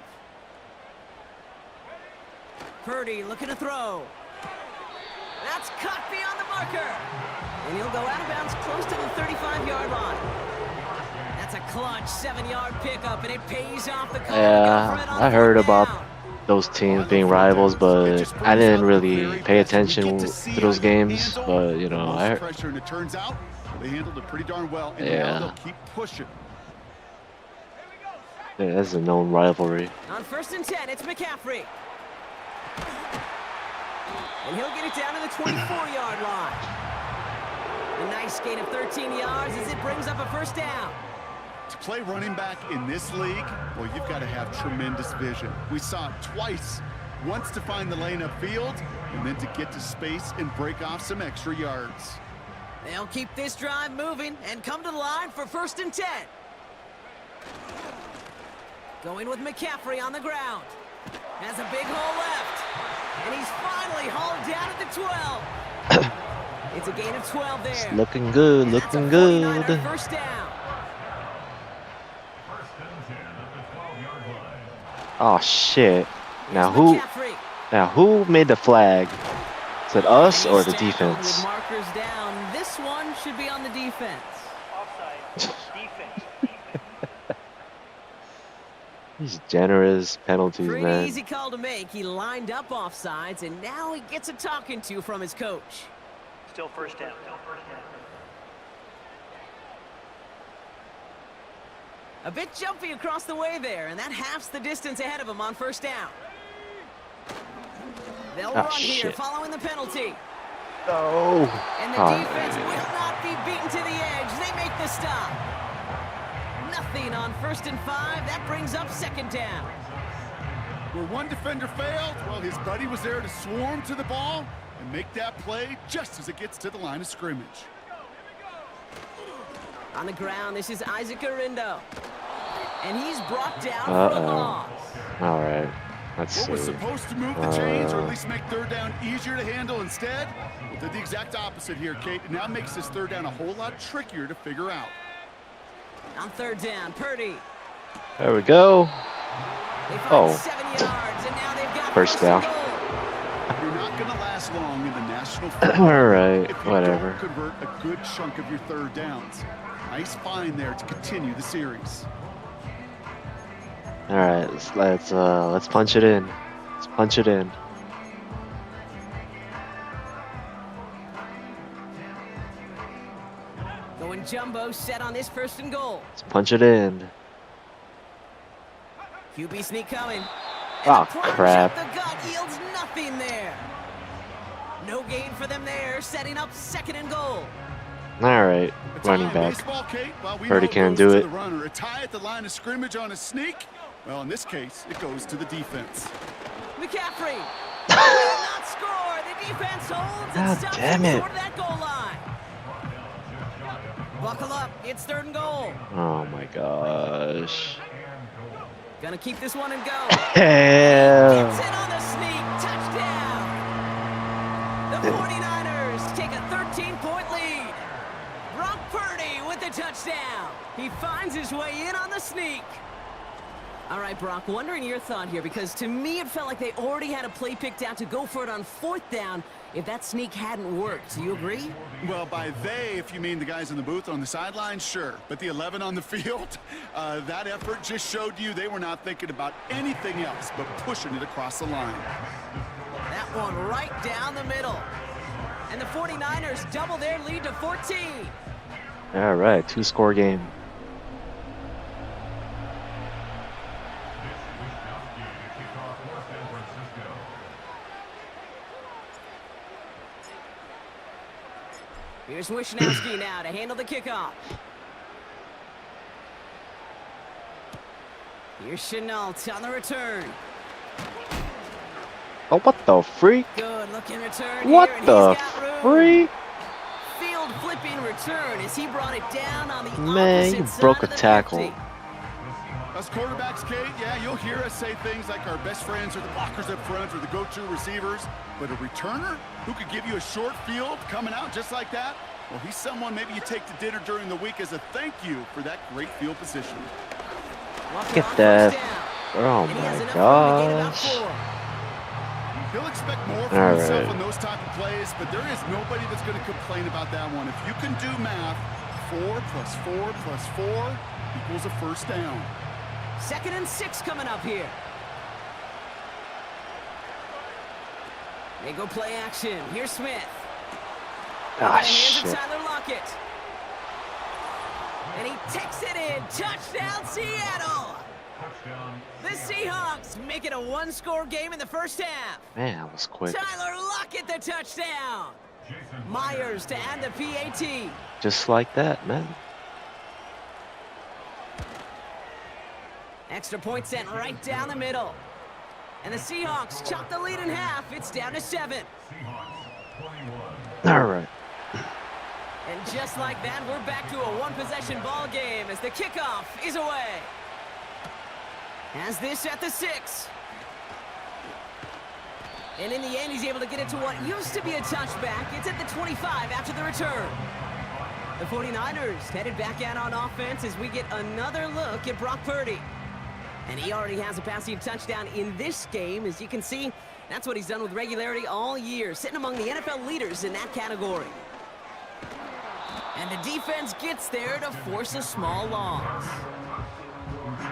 Purdy looking to throw. That's cut beyond the marker. And he'll go out of bounds close to the 35-yard line. That's a clutch 7-yard pickup, and it pays off the call. Yeah, I heard about those teams being rivals, but I didn't really pay attention to those games. But you know, I heard. Pressure, and it turns out they handled it pretty darn well. And Yeah. now they'll keep pushing. Yeah, that's a known rivalry. On 1st and 10, it's McCaffrey. And he'll get it down to the 24-yard line. A nice gain of 13 yards as it brings up a 1st down. To play running back in this league, well, you've got to have tremendous vision. We saw it twice. Once to find the lane upfield, and then to get to space and break off some extra yards. They'll keep this drive moving and come to the line for 1st and 10. Going with McCaffrey on the ground. Has a big hole left. And he's finally hauled down at the 12. It's a gain of 12 there. It's looking good, And that's a looking 49er good. 1st down. Oh shit! Now Here's who? McCaffrey. Now who made the flag? Is it us or the With defense? markers down, this one should be on the defense. Offside. Defense. These generous penalties, Pretty man. easy call to make. He lined up offsides, and now he gets a talking to from his coach. Still 1st down. A bit jumpy across the way there, and that halves the distance ahead of him on 1st down. They'll run here shit. following the penalty. Oh. And the Oh, defense man. will not be beaten to the edge. They make the stop. Nothing on 1st and 5. That brings up 2nd down. Where one defender failed, well, his buddy was there to swarm to the ball and make that play just as it gets to the line of scrimmage. On the ground, this is ICA. And he's brought down for a loss. All right. Let's What was see. supposed to move the chains or at least make 3rd down easier to handle instead, well, did the exact opposite here, Kate. It now makes this 3rd down a whole lot trickier to figure out. On 3rd down, Purdy. There we go. They find Oh. 7 yards, and now they've got 1st down. and goal. You're not going to last long in the National Football All League right, if you whatever. don't convert a good chunk of your 3rd downs. Nice find there to continue the series. All right, let's punch it in. Let's punch it in. Going jumbo set on this 1st and goal. Let's punch it in. QB sneak coming. And Oh, the plunge crap. up the gut yields nothing there. No gain for them there, setting up 2nd and goal. All right, running back. Purdy can't do it. A tie at the line of scrimmage on a sneak. Well, in this case, it goes to the defense. McCaffrey will not score. The defense holds and stops him short of that goal line. Buckle up. It's 3rd and goal. Oh my gosh. Gonna keep this one and go. Hell. Gets it on the sneak. Touchdown. The 49ers take a 13-point lead. Brock Purdy with the touchdown. He finds his way in on the sneak. All right, Brock, wondering your thought here, because to me it felt like they already had a play picked out to go for it on 4th down if that sneak hadn't worked. Do you agree? Well, by they, if you mean the guys in the booth on the sideline, sure. But the 11 on the field, that effort just showed you they were not thinking about anything else but pushing it across the line. That one right down the middle. And the 49ers double their lead to 14. All right, 2-score game. Here's Wishnowski now to handle the kickoff. Here's Chenault on the return. Oh, what the freak? Good looking return. What here, and the he's got room. freak? Field flipping return as he brought it down on the Man, opposite you side broke of a the tackle. 50. Us quarterbacks, Kate, yeah, you'll hear us say things like our best friends are the blockers up front or the go-to receivers. But a returner who could give you a short field coming out just like that, well, he's someone maybe you take to dinner during the week as a thank you for that great field position. Look at that. Oh my gosh. He'll expect more from himself on those type of plays, but there is nobody that's going to complain about that one. If you can do math, 4 + 4 + 4 equals a 1st down. 2nd and 6 coming up here. They go play action. Here's Smith. Ah, Hands of shit. Tyler Lockett. And he takes it in. Touchdown, Seattle. The Seahawks make it a 1-score game in the 1st half. Man, that was quick. Tyler Lockett, the touchdown. Myers to add the PAT. Just like that, man. Extra point sent right down the middle. And the Seahawks chop the lead in half. It's down to 7. All right. And just like that, we're back to a 1-possession ball game as the kickoff is away. Has this at the 6. And in the end, he's able to get it to what used to be a touchback. It's at the 25 after the return. The 49ers headed back out on offense as we get another look at Brock Purdy. And he already has a passing touchdown in this game. As you can see, that's what he's done with regularity all year, sitting among the NFL leaders in that category. And the defense gets there to force a small loss.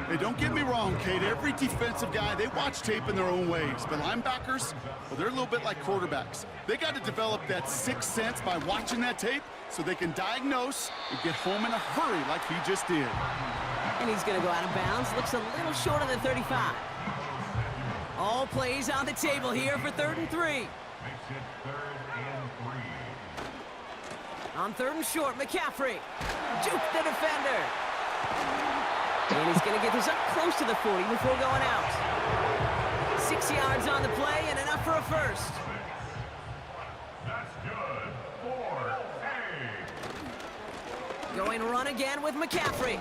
Hey, don't get me wrong, Kate. Every defensive guy, they watch tape in their own ways. But linebackers, well, they're a little bit like quarterbacks. They got to develop that 6th sense by watching that tape so they can diagnose and get home in a hurry like he just did. And he's going to go out of bounds. Looks a little short of the 35. All plays on the table here for 3rd and 3. On 3rd and short, McCaffrey. Juke the defender. And he's going to get this up close to the 40 before going out. 6 yards on the play and enough for a 1st. Going run again with McCaffrey.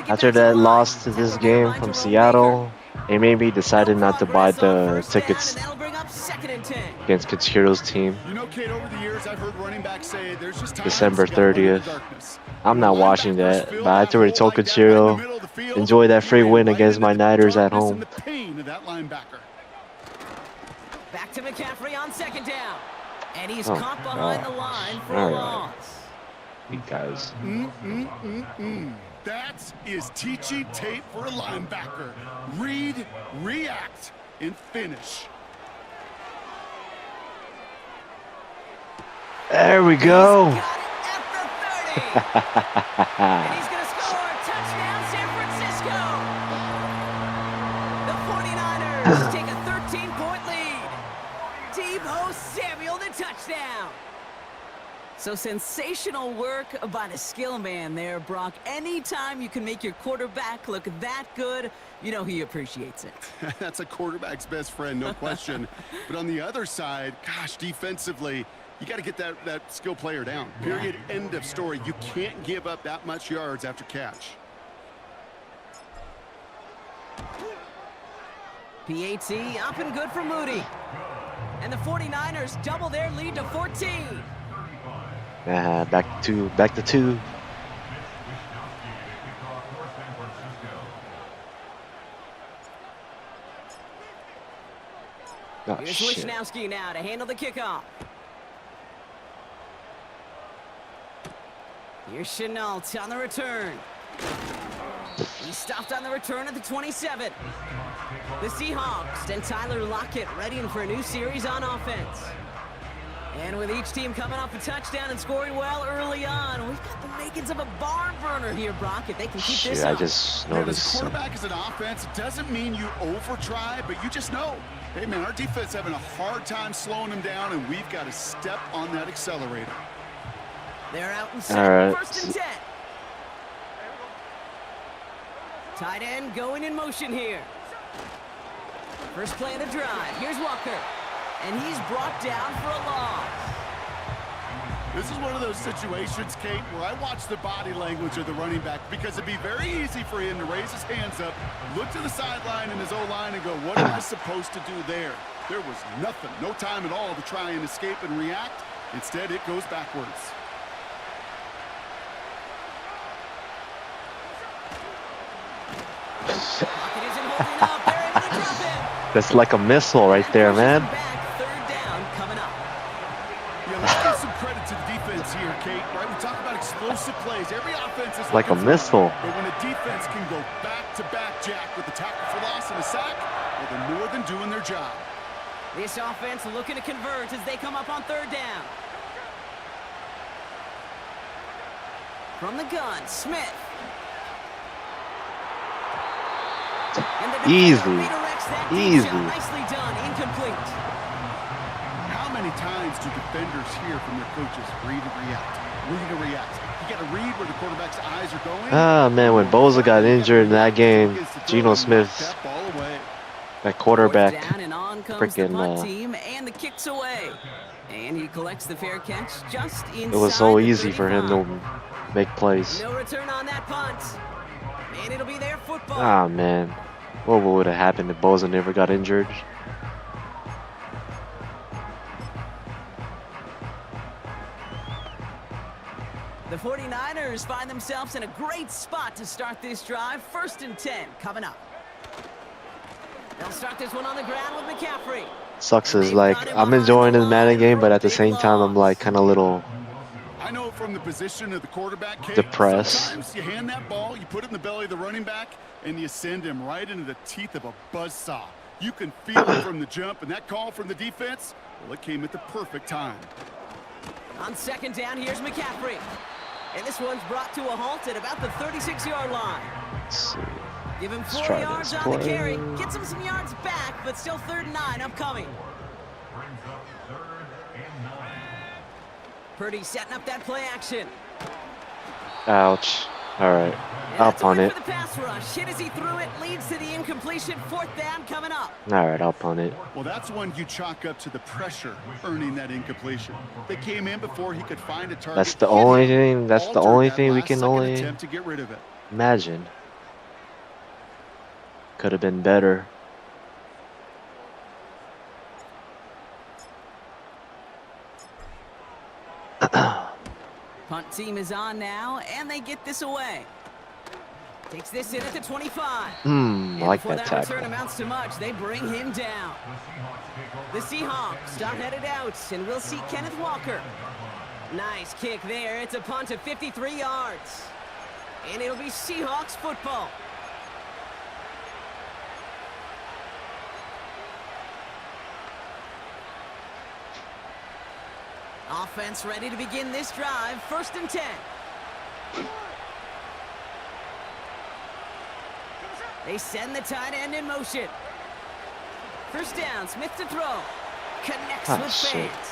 After that loss to this game from Seattle, they maybe decided not to buy the tickets against Kachiro's team. You know, Kate, over the years, I've heard running backs say there's just December 30th. I'm not watching that, but I already told Kachiro, enjoy that free win against my Niners at home. Back to McCaffrey on 2nd down. And he's caught behind the line for a loss. You guys. That is teaching tape for a linebacker. Read, react, and finish. There we go. He's got it at the 30. And he's going to score. Touchdown, San Francisco. The 49ers take a 13-point lead. Debo touchdown. So sensational work by the skill man there, Brock. Anytime you can make your quarterback look that good, you know he appreciates it. That's a quarterback's best friend, no question. But on the other side, gosh, defensively, you got to get that skill player down. Period. End of story. You can't give up that much yards after catch. PAT up and good for Moody. And the 49ers double their lead to 14. Back to two. Oh, Here's shit. Wisnowski now to handle the kickoff. Here's Chenault on the return. He stopped on the return at the 27. The Seahawks and Tyler Lockett ready for a new series on offense. And with each team coming off a touchdown and scoring well early on, we've got the makings of a barn burner here, Brock, if they can keep this up. I just Now, as noticed. a quarterback as an offense, it doesn't mean you over-try, but you just know, hey, man, our defense having a hard time slowing them down, and we've got to step on that accelerator. They're out and set. All right. First and 10. Tight end going in motion here. First play of the drive. Here's Walker. And he's brought down for a loss. This is one of those situations, Kate, where I watch the body language of the running back because it'd be very easy for him to raise his hands up, look to the sideline in his O-line and go, what am I supposed to do there? There was nothing, no time at all to try and escape and react. Instead, it goes backwards. Pocket isn't holding up. They're able to drop it. That's like a missile right there, man. Back, third down coming up. Yeah, let's give some credit to the defense here, Kate, right? We talk about explosive plays. Every offense is Like a looking for missile. it. But when a defense can go back-to-back, Jack, with the tackle for loss and a sack, well, they're more than doing their job. This offense looking to convert as they come up on third down. From the gun, Smith. And the defender Easy. redirects that deep Easy. shot. Nicely done, incomplete. How many times do defenders hear from their coaches, read and react, read and react? You got to read where the quarterback's eyes are going. Ah, man, when Boza got injured in that game, Geno Smith, That ball away. that quarterback, Fourth down and on comes the freaking, punt team, and the kick's away. And he collects the fair catch just inside it was so the easy for him 35. to make plays. No return on that punt. And it'll be their football. Ah, man. What would have happened if Boza never got injured? The 49ers find themselves in a great spot to start this drive. First and 10 coming up. They'll start this one on the ground with McCaffrey. Sucks is like, I'm enjoying this Madden game, but at the same time, I'm like kind of little I know from the position of the quarterback, Kate, depressed. sometimes you hand that ball, you put it in the belly of the running back, and you send him right into the teeth of a buzzsaw. You can feel it from the jump, and that call from the defense, well, it came at the perfect time. On second down, here's McCaffrey. And this one's brought to a halt at about the 36-yard line. Let's see. Give him Let's 4 try yards this on the play. carry. Gets him some yards back, but still 3rd and 9 upcoming. Purdy setting up that play action. Ouch. All right. And I'll that's punt away it. for the pass rush. Hit as he threw it, leads to the incompletion. 4th down coming up. All right, I'll punt it. Well, that's one you chalk up to the pressure earning that incompletion. They came in before he could find a target. That's the hit it, only thing. That's the altered only that thing we last can second only attempt to get rid of it. imagine. Could have been better. Punt team is on now, and they get this away. Takes this in at the 25. I like Before that return tackle. amounts to much, they bring him down. The Seahawks are headed out, and we'll see Kenneth Walker. Nice kick there. It's a punt of 53 yards. And it'll be Seahawks football. Offense ready to begin this drive. 1st and 10. They send the tight end in motion. First down, Smith to throw. Connects Ah, with shit. fans.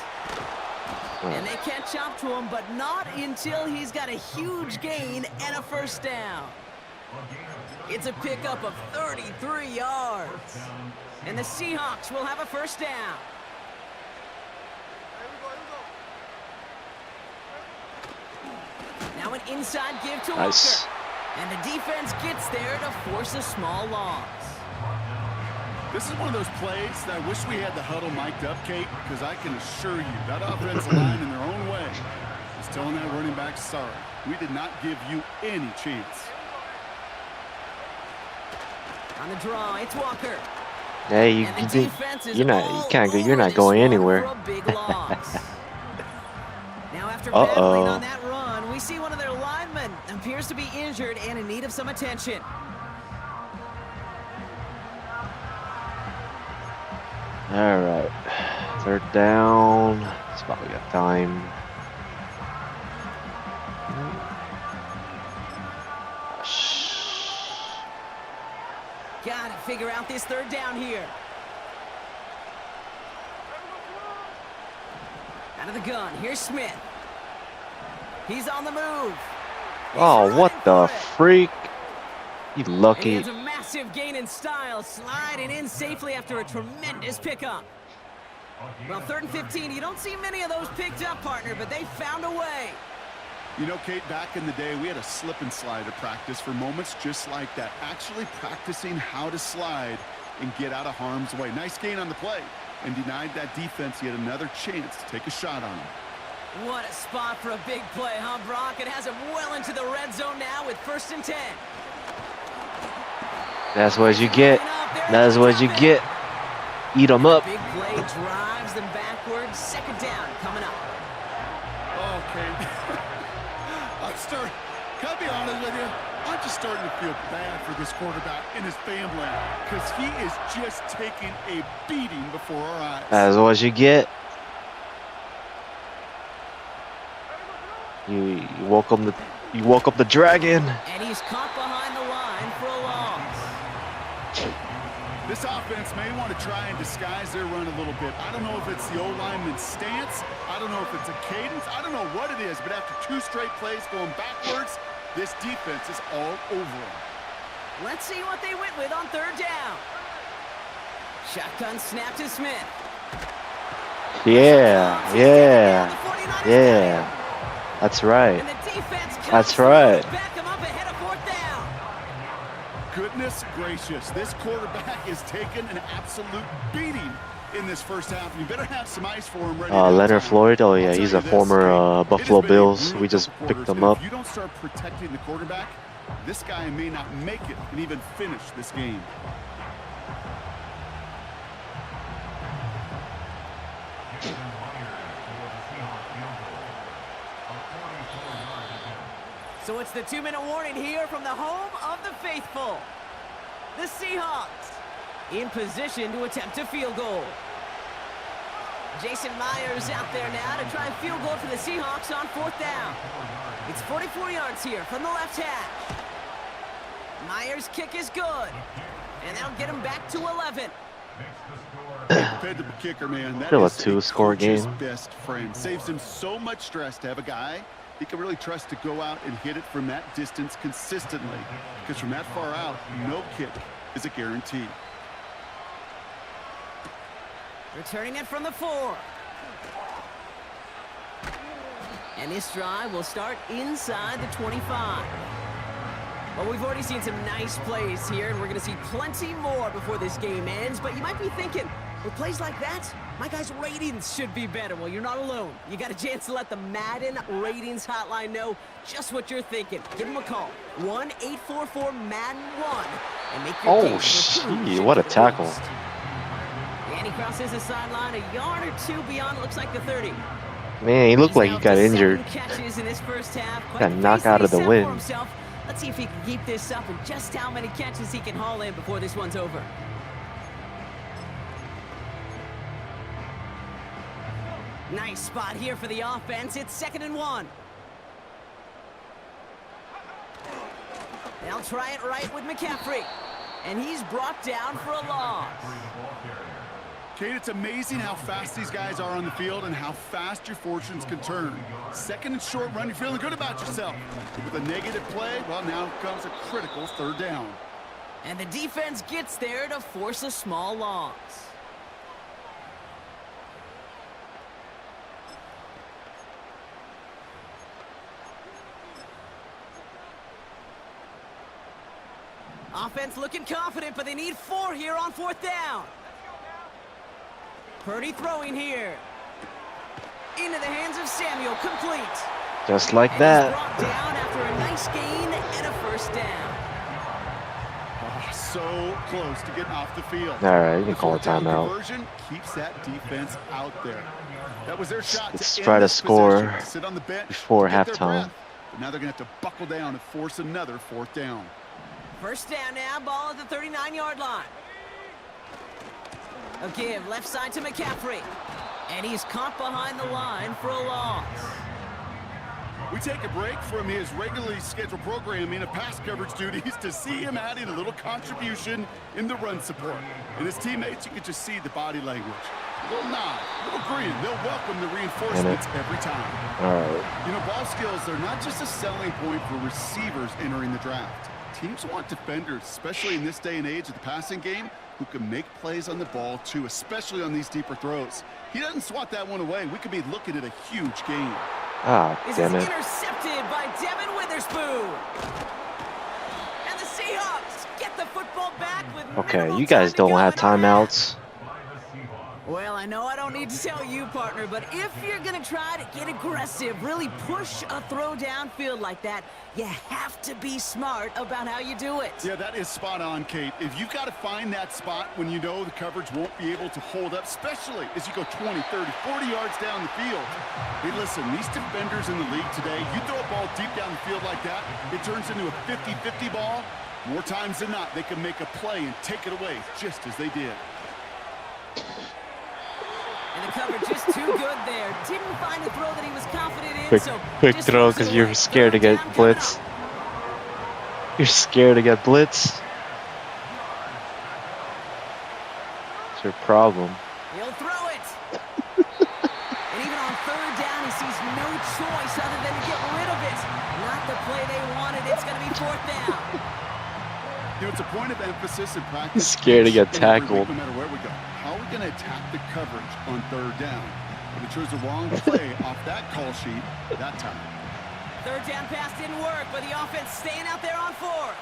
And they catch up to him, but not until he's got a huge gain and a first down. It's a pickup of 33 yards. And the Seahawks will have a first down. Now an inside give to Nice. Walker. And the defense gets there to force a small loss. This is one of those plays that I wish we had the huddle mic'd up, Kate, because I can assure you that offensive line in their own way is telling that running back, sorry, we did not give you any chance. On the draw, it's Walker. Hey, And the defense is you're not going anywhere. For a big loss. Now after battling on that run, we see one of their linemen appears to be injured and in need of some attention. All right, third down. It's about to get time. Gotta figure out this third down here. Out of the gun, here's Smith. He's on the move. Oh, what the freak? You lucky. It's a massive gain in style, sliding in safely after a tremendous pickup. Well, 3rd and 15, you don't see many of those picked up, partner, but they found a way. You know, Kate, back in the day, we had a slip and slide to practice for moments just like that. Actually practicing how to slide and get out of harm's way. Nice gain on the play and denied that defense yet another chance to take a shot on him. What a spot for a big play, huh, Brock? It has him well into the red zone now with 1st and 10. That's what you get. That's what you get. Eat them up. Big play drives them backwards. 2nd down coming up. Okay. Can I be honest with you? I'm just starting to feel bad for this quarterback and his family because he is just taking a beating before our eyes. That's what you get. You woke up the dragon. And he's caught behind the line for a loss. This offense may want to try and disguise their run a little bit. I don't know if it's the O-lineman's stance. I don't know if it's a cadence. I don't know what it is, but after 2 straight plays going backwards, this defense is all over them. Let's see what they went with on 3rd down. Shotgun snap to Smith. Yeah. That's right. And the defense That's right. back him up ahead of 4th down. Goodness gracious, this quarterback is taking an absolute beating in this first half. You better have some ice for him ready. Leonard Floyd. Oh yeah, he's a former Buffalo Bills. We just picked him up. If you don't start protecting the quarterback, this guy may not make it and even finish this game. So it's the 2-minute warning here from the home of the faithful. The Seahawks in position to attempt a field goal. Jason Myers out there now to try a field goal for the Seahawks on 4th down. It's 44 yards here from the left hash. Myers' kick is good. And that'll get him back to 11. Dependable kicker, man. That Still a is 2-score coach's game. best friend. Saves him so much stress to have a guy he can really trust to go out and hit it from that distance consistently. Because from that far out, no kick is a guarantee. Returning it from the 4. And this drive will start inside the 25. Well, we've already seen some nice plays here, and we're going to see plenty more before this game ends. But you might be thinking, with plays like that, my guys' ratings should be better. Well, you're not alone. You got a chance to let the Madden ratings hotline know just what you're thinking. Give them a call, 1-844-MADDEN-1, and make your case for who should what a get tackle. most. And he crosses the sideline a yard or 2 beyond, it looks like the 30. Man, he looked like he got injured. Catches in his first half. Got knocked out of the wind. Let's see if he can keep this up and just how many catches he can haul in before this one's over. Nice spot here for the offense. It's 2nd and 1. They'll try it right with McCaffrey. And he's brought down for a loss. Kate, it's amazing how fast these guys are on the field and how fast your fortunes can turn. Second and short run, you're feeling good about yourself. With a negative play, well, now comes a critical third down. And the defense gets there to force a small loss. Offense looking confident, but they need 4 here on 4th down. Purdy throwing here. Into the hands of Samuel, complete. Just like and that. Brought down after a nice gain and a first down. Oh, so close to getting off the field. All right, you can call a timeout. Conversion keeps that defense out there. That was their shot. Let's try to score sit on the bench before get their halftime. breath. But now they're going to have to buckle down and force another 4th down. First down now, ball at the 39-yard line. A give left side to McCaffrey. And he's caught behind the line for a loss. We take a break from his regularly scheduled programming of pass coverage duties to see him adding a little contribution in the run support. And his teammates, you can just see the body language. A little nod, a little grin. They'll welcome the reinforcements every time. All right. You know, ball skills are not just a selling point for receivers entering the draft. Teams want defenders, especially in this day and age of the passing game, who can make plays on the ball too, especially on these deeper throws. He doesn't swat that one away. We could be looking at a huge game. Ah, damn it. Intercepted by Devin Witherspoon. And the Seahawks get the football back with Okay, you guys don't have timeouts. Well, I know I don't need to tell you, partner, but if you're going to try to get aggressive, really push a throw downfield like that, you have to be smart about how you do it. Yeah, that is spot on, Kate. If you've got to find that spot when you know the coverage won't be able to hold up, especially as you go 20, 30, 40 yards down the field. Hey, listen, these defenders in the league today, you throw a ball deep down the field like that, it turns into a 50-50 ball. More times than not, they can make a play and take it away just as they did. And the cover just too good there. Didn't find a throw that he was confident in. Quick throw because you're scared to get blitz. You're scared to get blitz. It's your problem. He'll throw it. And even on 3rd down, he sees no choice other than to get rid of it. Not the play they wanted. It's going to be 4th down. You know, it's a point of emphasis in practice. He's scared to get tackled. No matter where we go. How are we going to attack the coverage on 3rd down? We chose the wrong play off that call sheet that time. 3rd down pass didn't work, but the offense staying out there on 4th.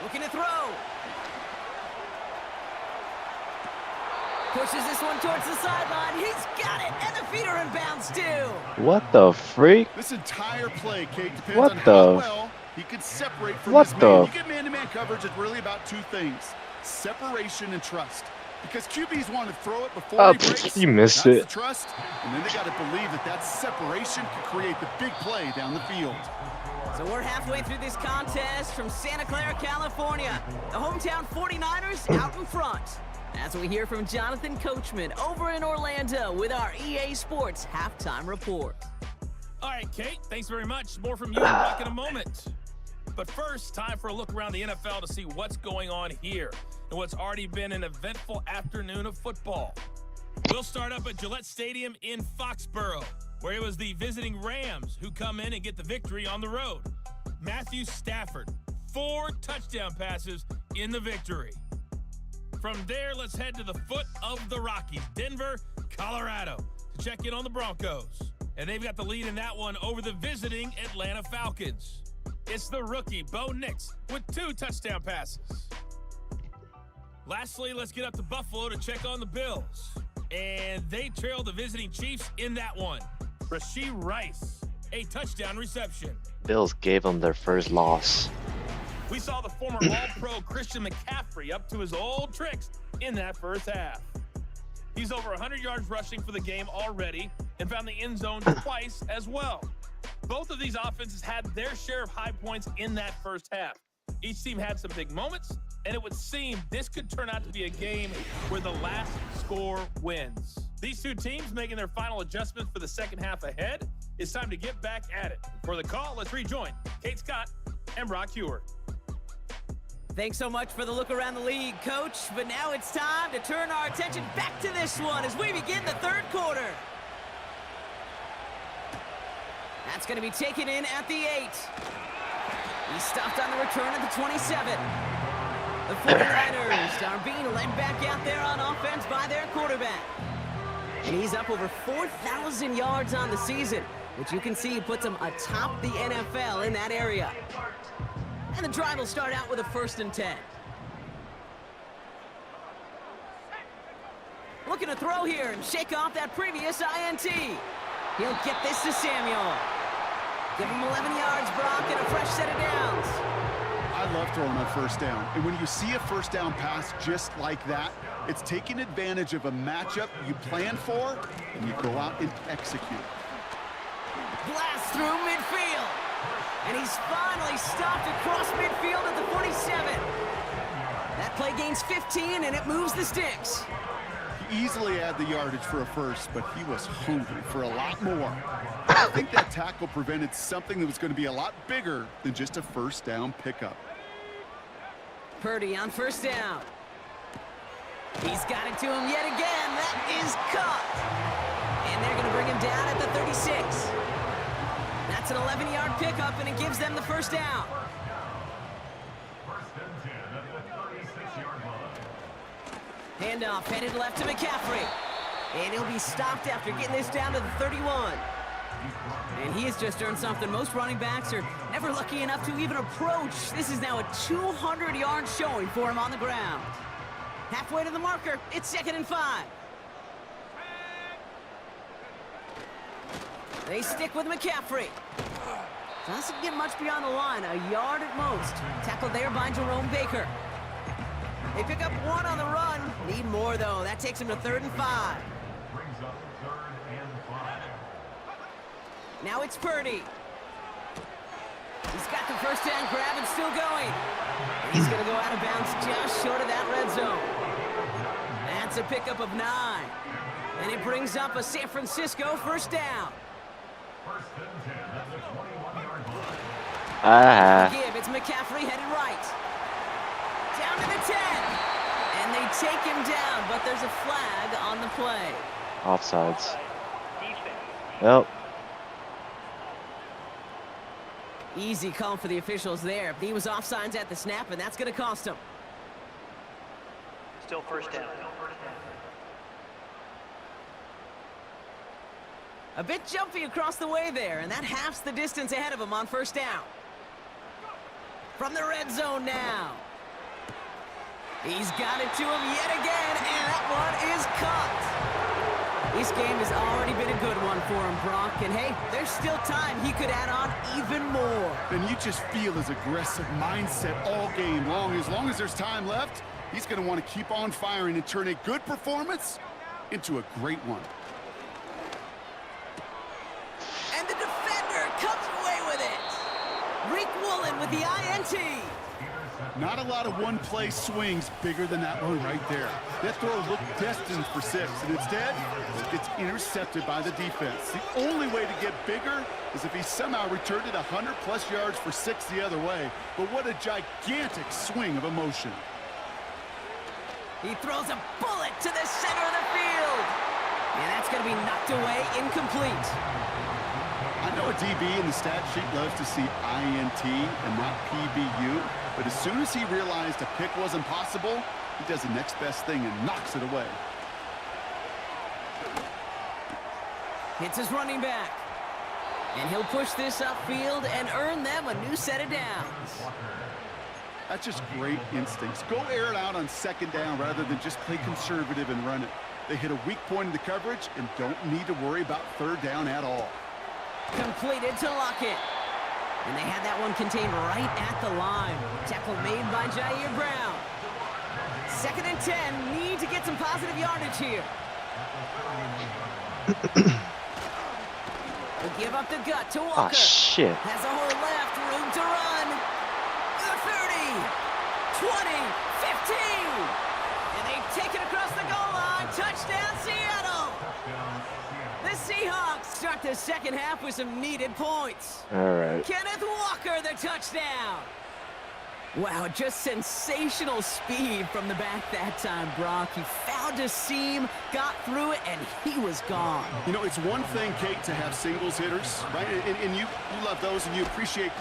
Looking to throw. Pushes this one towards the sideline. He's got it, and the feet are in bounds too. What the freak? This entire play, Kate, depends What on the? how well he can separate from What his the? man. You get man-to-man coverage, it's really about 2 things: separation and trust. Because QBs want to throw it before he breaks. You missed That's it. the trust, and then they got to believe that that separation can create the big play down the field. So we're halfway through this contest from Santa Clara, California. The hometown 49ers out in front. As we hear from Jonathan Coachman over in Orlando with our EA Sports halftime report. All right, Kate, thanks very much. More from you back in a moment. But first, time for a look around the NFL to see what's going on here and what's already been an eventful afternoon of football. We'll start up at Gillette Stadium in Foxborough, where it was the visiting Rams who come in and get the victory on the road. Matthew Stafford, 4 touchdown passes in the victory. From there, let's head to the foot of the Rockies, Denver, Colorado, to check in on the Broncos. And they've got the lead in that one over the visiting Atlanta Falcons. It's the rookie, Bo Nix, with 2 touchdown passes. Lastly, let's get up to Buffalo to check on the Bills. And they trail the visiting Chiefs in that one. Rashee Rice, a touchdown reception. Bills gave them their first loss. We saw the former All-Pro Christian McCaffrey up to his old tricks in that first half. He's over 100 yards rushing for the game already and found the end zone twice as well. Both of these offenses had their share of high points in that first half. Each team had some big moments, and it would seem this could turn out to be a game where the last score wins. These 2 teams making their final adjustments for the second half ahead. It's time to get back at it. For the call, let's rejoin Kate Scott and Brock Hewart. Thanks so much for the look around the league, Coach. But now it's time to turn our attention back to this one as we begin the third quarter. That's going to be taken in at the 8. He's stopped on the return at the 27. The 49ers are being led back out there on offense by their quarterback. And he's up over 4,000 yards on the season, which you can see puts him atop the NFL in that area. And the drive will start out with a 1st and 10. Looking to throw here and shake off that previous INT. He'll get this to Samuel. Give him 11 yards, Brock, and a fresh set of downs. I love throwing on 1st down. And when you see a 1st down pass just like that, it's taking advantage of a matchup you plan for, and you go out and execute. Blast through midfield. And he's finally stopped across midfield at the 47. That play gains 15, and it moves the sticks. He easily had the yardage for a 1st, but he was hungry for a lot more. I think that tackle prevented something that was going to be a lot bigger than just a 1st down pickup. Purdy on 1st down. He's got it to him yet again. That is caught. And they're going to bring him down at the 36. That's an 11-yard pickup, and it gives them the 1st down. Handoff headed left to McCaffrey. And he'll be stopped after getting this down to the 31. And he has just earned something most running backs are never lucky enough to even approach. This is now a 200-yard showing for him on the ground. Halfway to the marker, it's 2nd and 5. They stick with McCaffrey. Doesn't get much beyond the line, a yard at most. Tackled there by Jerome Baker. They pick up 1 on the run. Need more, though. That takes him to 3rd and 5. Now it's Purdy. He's got the 1st down grab and still going. And he's going to go out of bounds just short of that red zone. That's a pickup of 9. And it brings up a San Francisco 1st down. Give, it's McCaffrey headed right. Down to the 10. And they take him down, but there's a flag on the play. Offsides. Yep. Easy call for the officials there. He was offsides at the snap, and that's going to cost him. Still 1st down. A bit jumpy across the way there, and that halves the distance ahead of him on 1st down. From the red zone now. He's got it to him yet again, and that one is caught. This game has already been a good one for him, Brock. And hey, there's still time he could add on even more. And you just feel his aggressive mindset all game long. As long as there's time left, he's going to want to keep on firing and turn a good performance into a great one. And the defender comes away with it. Rick Woolen with the INT. Not a lot of one-play swings bigger than that one right there. That throw looked destined for 6, and instead, it gets intercepted by the defense. The only way to get bigger is if he somehow returned it 100-plus yards for 6 the other way. But what a gigantic swing of emotion. He throws a bullet to the center of the field. And that's going to be knocked away, incomplete. I know a DB in the stat sheet loves to see INT and not PBU, but as soon as he realized a pick wasn't possible, he does the next best thing and knocks it away. Hits his running back. And he'll push this upfield and earn them a new set of downs. That's just great instincts. Go air it out on 2nd down rather than just play conservative and run it. They hit a weak point in the coverage and don't need to worry about 3rd down at all. Completed to Lockett. And they had that one contained right at the line. Tackle made by Jair Brown. 2nd and 10. Need to get some positive yardage here. We'll give up the gut to Walker. Oh, shit. Has a hole left. Room to run. The 30. 20. 15. And they take it across the goal line. Touchdown, Seattle. The Seahawks start the 2nd half with some needed points. All right. Kenneth Walker, the touchdown. Wow, just sensational speed from the back that time, Brock. He found a seam, got through it, and he was gone. You know, it's one thing, Kate, to have singles hitters, right? And you love those and you appreciate.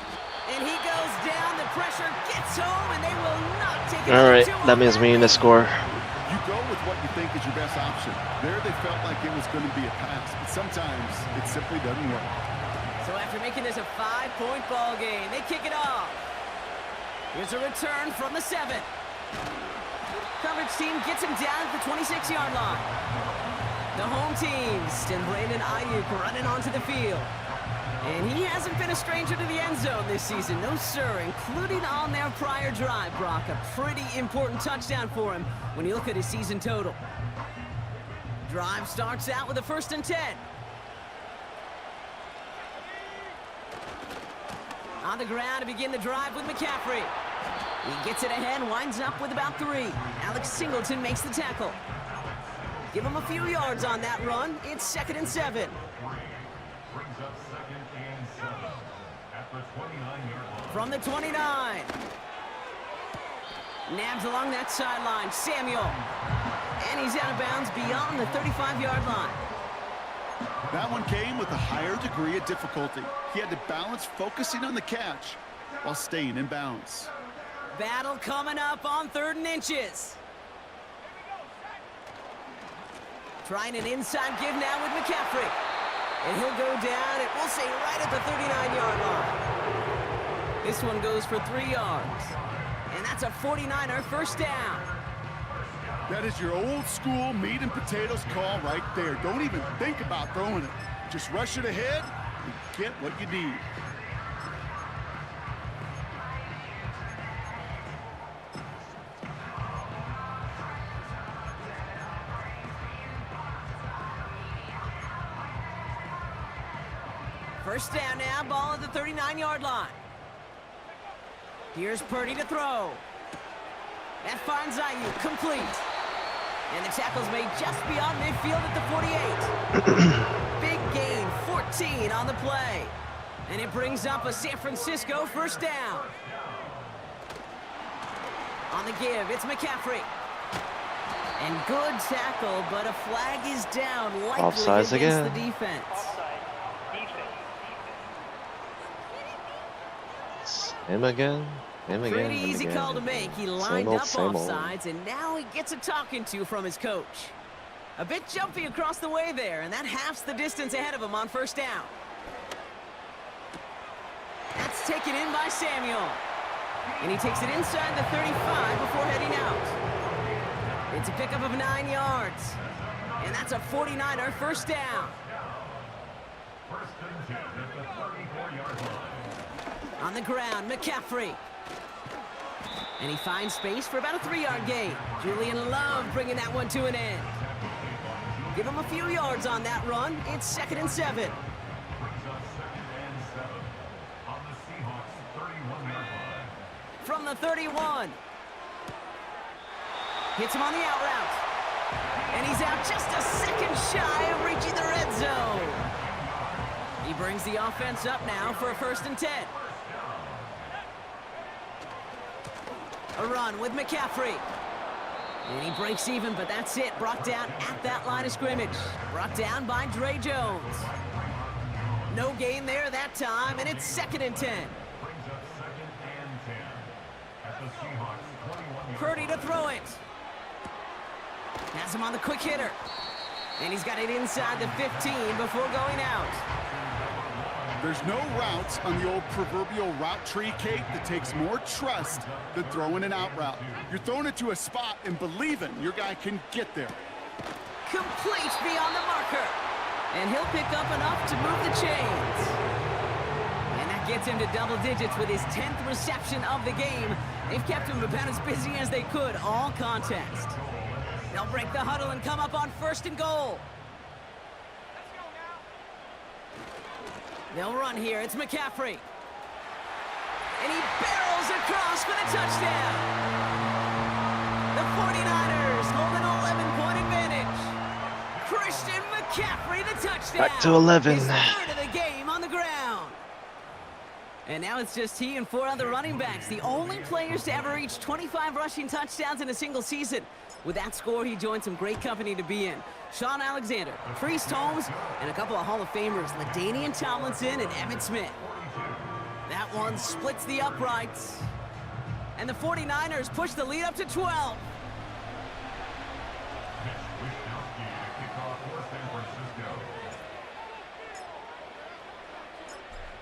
And he goes down, the pressure gets home, and they will not take it. All right, that means we need to score. You go with what you think is your best option. There they felt like it was going to be a pass, but sometimes it simply doesn't work. So after making this a 5-point ball game, they kick it off. Here's a return from the 7. Coverage team gets him down at the 26-yard line. The home team, still Brandon Ayuk running onto the field. And he hasn't been a stranger to the end zone this season, no sir, including on their prior drive, Brock. A pretty important touchdown for him when you look at his season total. Drive starts out with a 1st and 10. On the ground to begin the drive with McCaffrey. He gets it ahead, winds up with about 3. Alex Singleton makes the tackle. Give him a few yards on that run. It's 2nd and 7. From the 29. Nabs along that sideline. Samuel. And he's out of bounds beyond the 35-yard line. That one came with a higher degree of difficulty. He had to balance focusing on the catch while staying in bounds. Battle coming up on 3rd and inches. Trying an inside give now with McCaffrey. And he'll go down, and we'll say right at the 39-yard line. This one goes for 3 yards. And that's a 49er 1st down. That is your old school meat and potatoes call right there. Don't even think about throwing it. Just rush it ahead and get what you need. First down now, ball at the 39-yard line. Here's Purdy to throw. That finds Ayuk, complete. And the tackle's made just beyond midfield at the 48. Big gain, 14 on the play. And it brings up a San Francisco 1st down. On the give, it's McCaffrey. And good tackle, but a flag is down, likely Offsides against again. the defense. Him again. Pretty easy call to make. He lined up offsides, and now he gets a talking to from his coach. A bit jumpy across the way there, and that halves the distance ahead of him on 1st down. That's taken in by Samuel. And he takes it inside the 35 before heading out. It's a pickup of 9 yards. And that's a 49er 1st down. On the ground, McCaffrey. And he finds space for about a 3-yard gain. Julian Love bringing that one to an end. Give him a few yards on that run. It's 2nd and 7. From the 31. Hits him on the out route. And he's out just a second shy of reaching the red zone. He brings the offense up now for a 1st and 10. A run with McCaffrey. And he breaks even, but that's it. Brought down at that line of scrimmage. Brought down by Dre Jones. No gain there that time, and it's 2nd and 10. Purdy to throw it. Has him on the quick hitter. And he's got it inside the 15 before going out. There's no routes on the old proverbial route tree, Kate, that takes more trust than throwing an out route. You're throwing it to a spot and believing your guy can get there. Complete beyond the marker. And he'll pick up enough to move the chains. And that gets him to double digits with his 10th reception of the game. They've kept him about as busy as they could all contest. They'll break the huddle and come up on 1st and goal. They'll run here. It's McCaffrey. And he barrels across for the touchdown. The 49ers hold an 11-point advantage. Christian McCaffrey, the touchdown. Back to 11. His 3rd of the game on the ground. And now it's just he and 4 other running backs, the only players to ever reach 25 rushing touchdowns in a single season. With that score, he joined some great company to be in. Sean Alexander, Priest Holmes, and a couple of Hall of Famers, LaDainian Tomlinson and Emmitt Smith. That one splits the uprights. And the 49ers push the lead up to 12.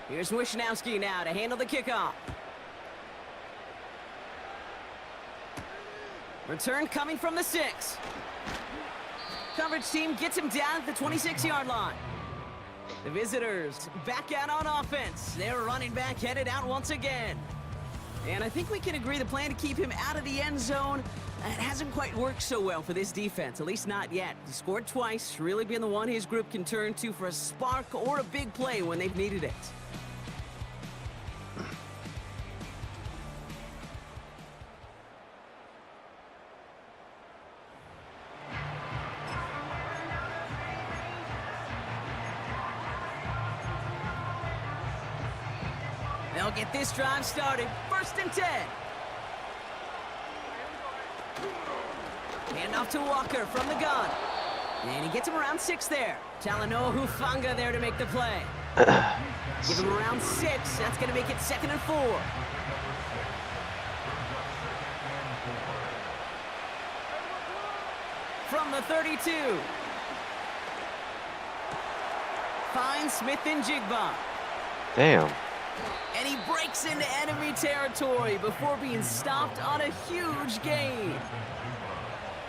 Here's Wishnowski now to handle the kickoff. Return coming from the 6. Coverage team gets him down at the 26-yard line. The visitors back out on offense. Their running back headed out once again. And I think we can agree the plan to keep him out of the end zone, it hasn't quite worked so well for this defense, at least not yet. He scored twice, really being the one his group can turn to for a spark or a big play when they've needed it. They'll get this drive started. 1st and 10. Hand off to Walker from the gun. And he gets him around 6 there. Talanoa Hufanga there to make the play. Give him around 6. That's going to make it 2nd and 4. From the 32. Finds Smith and Jigba. Damn. And he breaks into enemy territory before being stopped on a huge gain.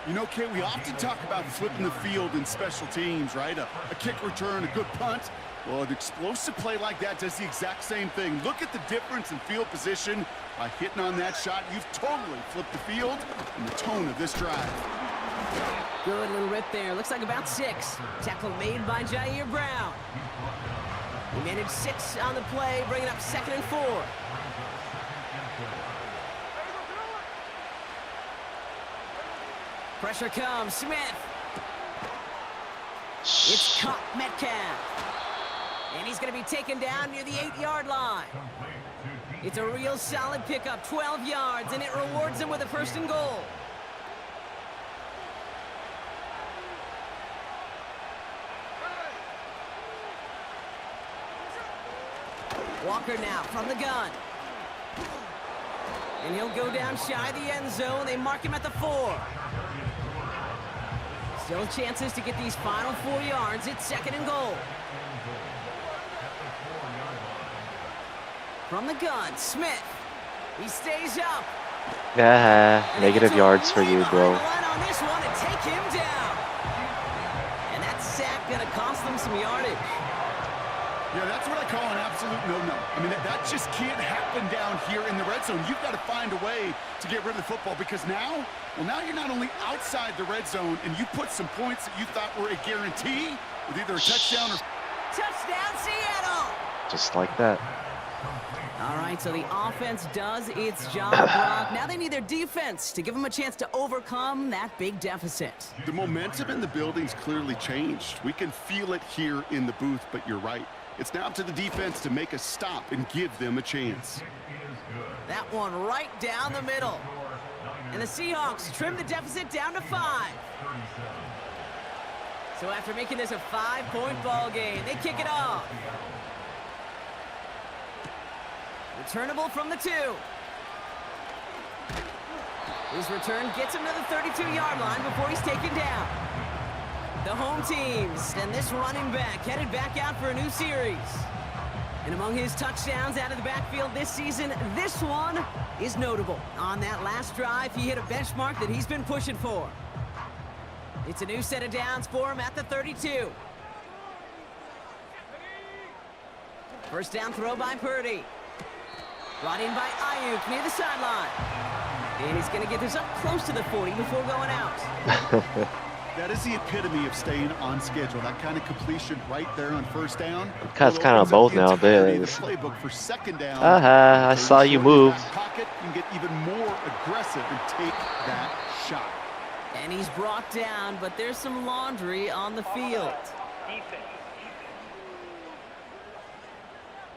You know, Kate, we often talk about flipping the field in special teams, right? A kick return, a good punt. Well, an explosive play like that does the exact same thing. Look at the difference in field position. By hitting on that shot, you've totally flipped the field and the tone of this drive. Good little rip there. Looks like about 6. Tackle made by Jair Brown. He managed 6 on the play, bringing up 2nd and 4. Pressure comes, Smith. It's caught Metcalf. And he's going to be taken down near the 8-yard line. It's a real solid pickup, 12 yards, and it rewards him with a 1st and goal. Walker now from the gun. And he'll go down shy of the end zone. They mark him at the 4. Still chances to get these final 4 yards. It's 2nd and goal. From the gun, Smith. He stays up. Yeah, negative yards for you, bro. On this one and take him down. And that sack gonna cost them some yardage. Yeah, that's what I call an absolute no-no. I mean, that just can't happen down here in the red zone. You've got to find a way to get rid of the football because now you're not only outside the red zone and you put some points that you thought were a guarantee with either a touchdown or... Touchdown, Seattle! Just like that. All right, so the offense does its job, Brock. Now they need their defense to give them a chance to overcome that big deficit. The momentum in the building's clearly changed. We can feel it here in the booth, but you're right. It's now up to the defense to make a stop and give them a chance. That one right down the middle. And the Seahawks trim the deficit down to 5. So after making this a 5-point ball game, they kick it off. Returnable from the 2. His return gets him to the 32-yard line before he's taken down. The home teams and this running back headed back out for a new series. And among his touchdowns out of the backfield this season, this one is notable. On that last drive, he hit a benchmark that he's been pushing for. It's a new set of downs for him at the 32. First down throw by Purdy. Brought in by Ayuk near the sideline. And he's going to get this up close to the 40 before going out. That is the epitome of staying on schedule. That kind of completion right there on first down. That's kind of both nowadays. Playbook for second down. I saw you moved. Pocket, you can get even more aggressive and take that shot. And he's brought down, but there's some laundry on the field. Defense.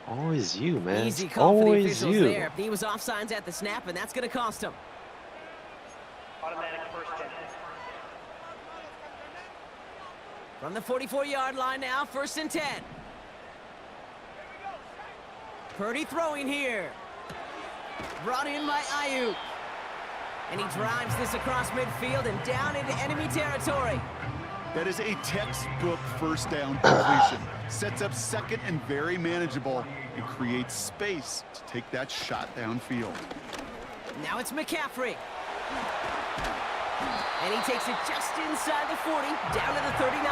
Always you, man. Easy call for the Always officials you. there. He was offsides at the snap, and that's going to cost him. Automatic first down. From the 44-yard line now, 1st and 10. Purdy throwing here. Brought in by Ayuk. And he drives this across midfield and down into enemy territory. That is a textbook first down completion. Sets up second and very manageable and creates space to take that shot downfield. Now it's McCaffrey. And he takes it just inside the 40, down to the 39.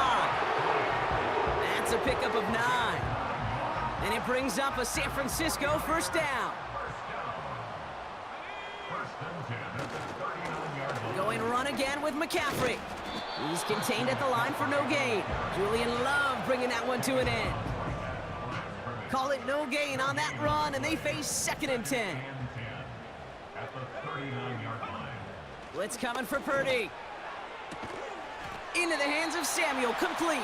That's a pickup of 9. And it brings up a San Francisco first down. Going run again with McCaffrey. He's contained at the line for no gain. Julian Love bringing that one to an end. Call it no gain on that run, and they face 2nd and 10. Blitz coming for Purdy. Into the hands of Samuel, complete.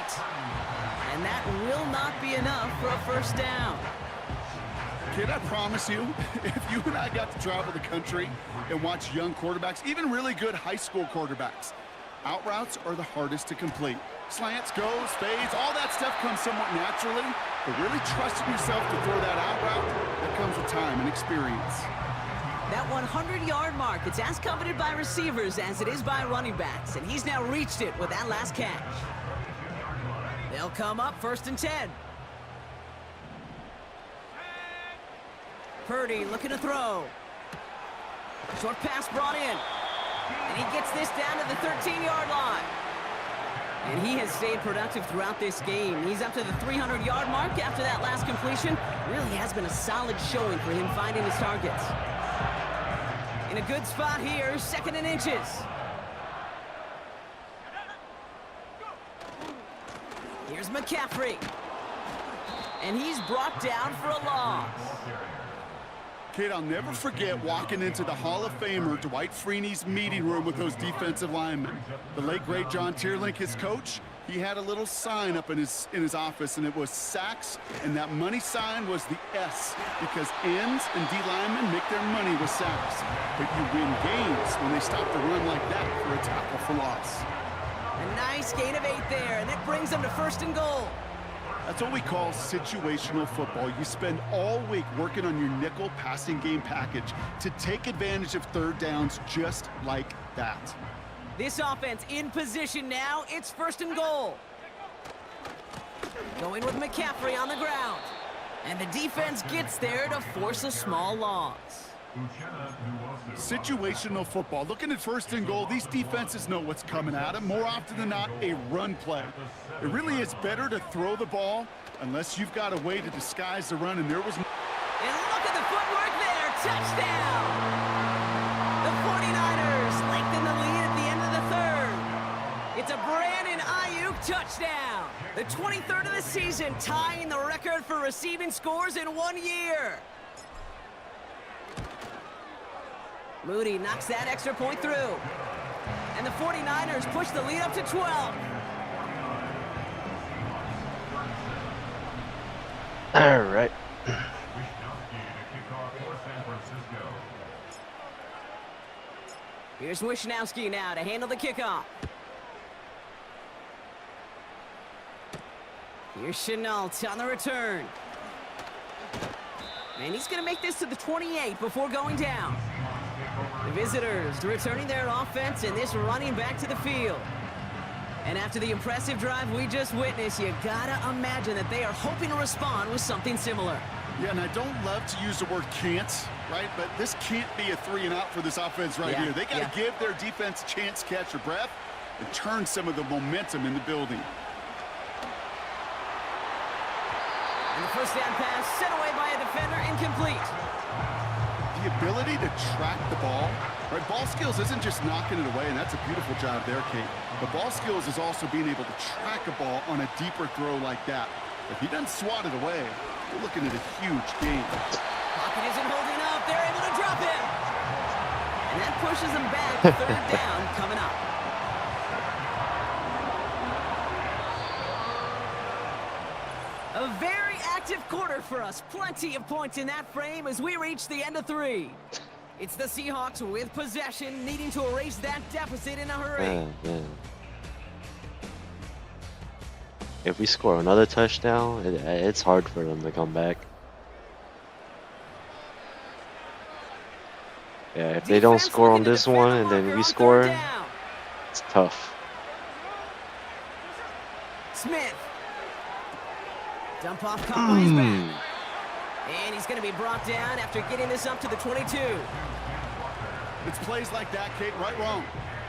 And that will not be enough for a first down. Kid, I promise you, if you and I got to travel the country and watch young quarterbacks, even really good high school quarterbacks, out routes are the hardest to complete. Slants, goes, fades, all that stuff comes somewhat naturally, but really trusting yourself to throw that out route, that comes with time and experience. That 100-yard mark, it's as coveted by receivers as it is by running backs, and he's now reached it with that last catch. They'll come up 1st and 10. Purdy looking to throw. Short pass brought in. And he gets this down to the 13-yard line. And he has stayed productive throughout this game. He's up to the 300-yard mark after that last completion. Really has been a solid showing for him finding his targets. In a good spot here, 2nd and inches. Here's McCaffrey. And he's brought down for a loss. Kid, I'll never forget walking into the Hall of Famer Dwight Freeney's meeting room with those defensive linemen. The late, great John Tierlink, his coach, he had a little sign up in his office, and it was sacks, and that money sign was the S, because ends and D linemen make their money with sacks. But you win games when they stop the run like that for a tackle for loss. A nice gain of 8 there, and that brings them to 1st and goal. That's what we call situational football. You spend all week working on your nickel passing game package to take advantage of 3rd downs just like that. This offense in position now. It's 1st and goal. Going with McCaffrey on the ground. And the defense gets there to force a small loss. Situational football. Looking at 1st and goal, these defenses know what's coming at them. More often than not, a run play. It really is better to throw the ball unless you've got a way to disguise the run, and there was... And look at the footwork there. Touchdown! The 49ers lengthen the lead at the end of the 3rd. It's a Brandon Ayuk touchdown. The 23rd of the season, tying the record for receiving scores in 1 year. Moody knocks that extra point through. And the 49ers push the lead up to 12. All right. Here's Wishnowski now to handle the kickoff. Here's Chenault on the return. And he's going to make this to the 28 before going down. The visitors returning their offense and this running back to the field. And after the impressive drive we just witnessed, you gotta imagine that they are hoping to respond with something similar. Yeah, and I don't love to use the word can't, right? But this can't be a 3-and-out for this offense right here. They got to give their defense a chance to catch their breath and turn some of the momentum in the building. And the first down pass sent away by a defender, incomplete. The ability to track the ball, right? Ball skills isn't just knocking it away, and that's a beautiful job there, Kate. The ball skills is also being able to track a ball on a deeper throw like that. If he doesn't swat it away, we're looking at a huge game. Pocket isn't holding up. They're able to drop him. And that pushes him back. 3rd down coming up. A very active quarter for us. Plenty of points in that frame as we reach the end of 3. It's the Seahawks with possession, needing to erase that deficit in a hurry. If we score another touchdown, it's hard for them to come back. Yeah, if they don't score on this one and then we score, it's tough. Smith. Dump off Conway's back. And he's going to be brought down after getting this up to the 22. It's plays like that, Kate, right, wrong.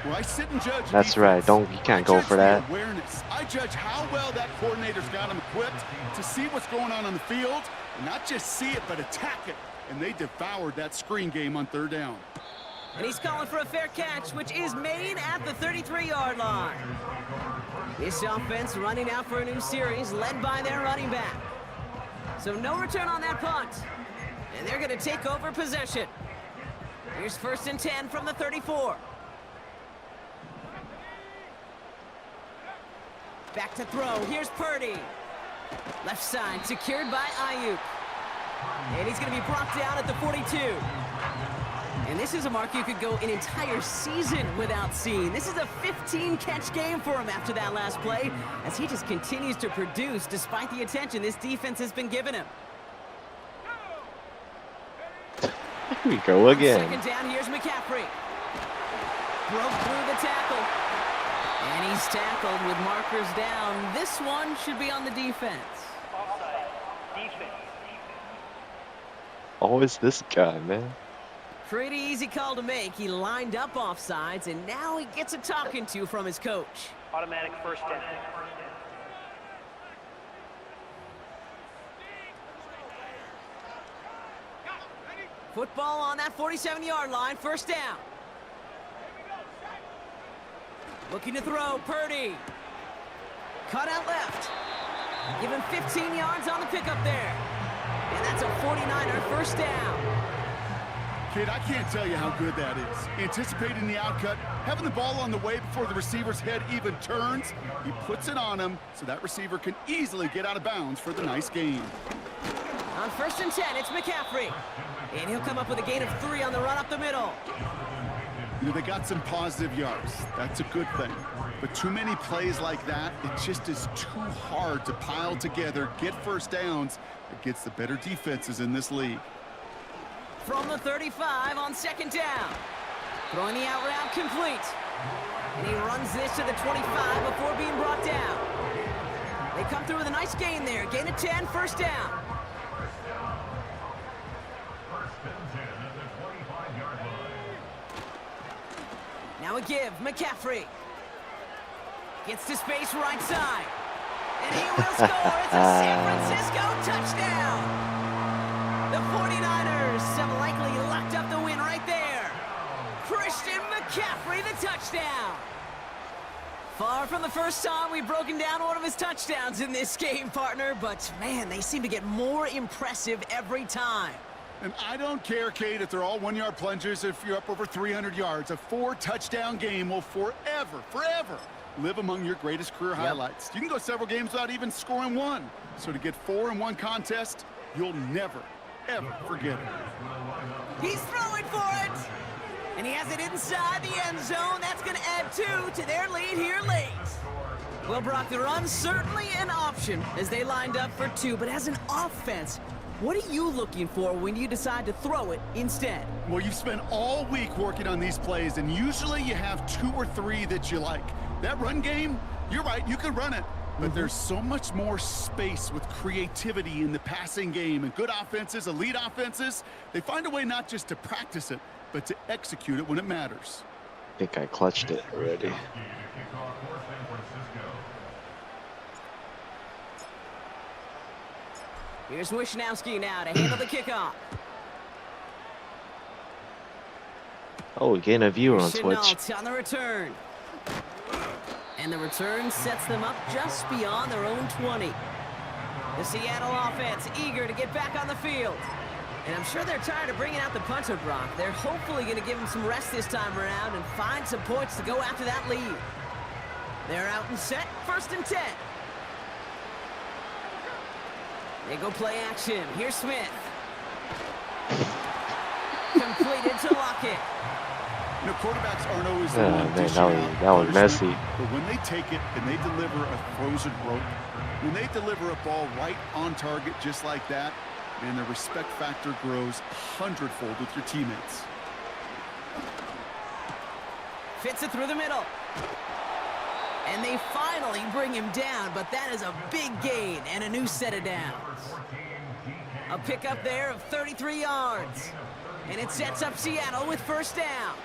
Where I sit and judge. That's right. You can't go for that. Awareness. I judge how well that coordinator's got him equipped to see what's going on the field, and not just see it, but attack it. And they devoured that screen game on 3rd down. And he's calling for a fair catch, which is made at the 33-yard line. This offense running out for a new series, led by their running back. So no return on that punt. And they're going to take over possession. Here's 1st and 10 from the 34. Back to throw. Here's Purdy. Left side secured by Ayuk. And he's going to be brought down at the 42. And this is a mark you could go an entire season without seeing. This is a 15-catch game for him after that last play, as he just continues to produce despite the attention this defense has been giving him. Here we go again. 2nd down, here's McCaffrey. Broke through the tackle. And he's tackled with markers down. This one should be on the defense. Offside. Defense. Always this guy, man. Pretty easy call to make. He lined up offsides, and now he gets a talking to from his coach. Automatic 1st down. Football on that 47-yard line, 1st down. Looking to throw, Purdy. Cut out left. Give him 15 yards on the pickup there. And that's a 49er 1st down. Kid, I can't tell you how good that is. Anticipating the outcut, having the ball on the way before the receiver's head even turns. He puts it on him so that receiver can easily get out of bounds for the nice gain. On 1st and 10, it's McCaffrey. And he'll come up with a gain of 3 on the run up the middle. You know, they got some positive yards. That's a good thing. But too many plays like that, it just is too hard to pile together, get 1st downs against the better defenses in this league. From the 35 on 2nd down. Throwing the out route complete. And he runs this to the 25 before being brought down. They come through with a nice gain there. Gain of 10, 1st down. Now a give, McCaffrey. Gets to space right side. And he will score. It's a San Francisco touchdown. The 49ers have likely locked up the win right there. Christian McCaffrey, the touchdown. Far from the first time we've broken down one of his touchdowns in this game, partner, but man, they seem to get more impressive every time. And I don't care, Kate, if they're all 1-yard plungers, if you're up over 300 yards. A 4-touchdown game will forever live among your greatest career highlights. You can go several games without even scoring one. So to get 4 in one contest, you'll never, ever forget it. He's throwing for it. And he has it inside the end zone. That's going to add 2 to their lead here late. Well, Brock, the run's certainly an option as they lined up for 2. But as an offense, what are you looking for when you decide to throw it instead? Well, you've spent all week working on these plays, and usually you have 2 or 3 that you like. That run game, you're right, you can run it. But there's so much more space with creativity in the passing game. And good offenses, elite offenses, they find a way not just to practice it, but to execute it when it matters. I think I clutched it already. Here's Wishnowski now to handle the kickoff. Oh, we gain a viewer on Twitch. Chenault on the return. And the return sets them up just beyond their own 20. The Seattle offense eager to get back on the field. And I'm sure they're tired of bringing out the punter, Brock. They're hopefully going to give him some rest this time around and find some points to go after that lead. They're out and set, 1st and 10. They go play action. Here's Smith. Completed to Lockett. You know, quarterbacks aren't always the Yeah, one man, dishing out that was punishment, messy. but when they take it and they deliver a frozen rope, when they deliver a ball right on target just like that, man, the respect factor grows 100-fold with your teammates. Fits it through the middle. And they finally bring him down, but that is a big gain and a new set of downs. A pickup there of 33 yards. And it sets up Seattle with first down.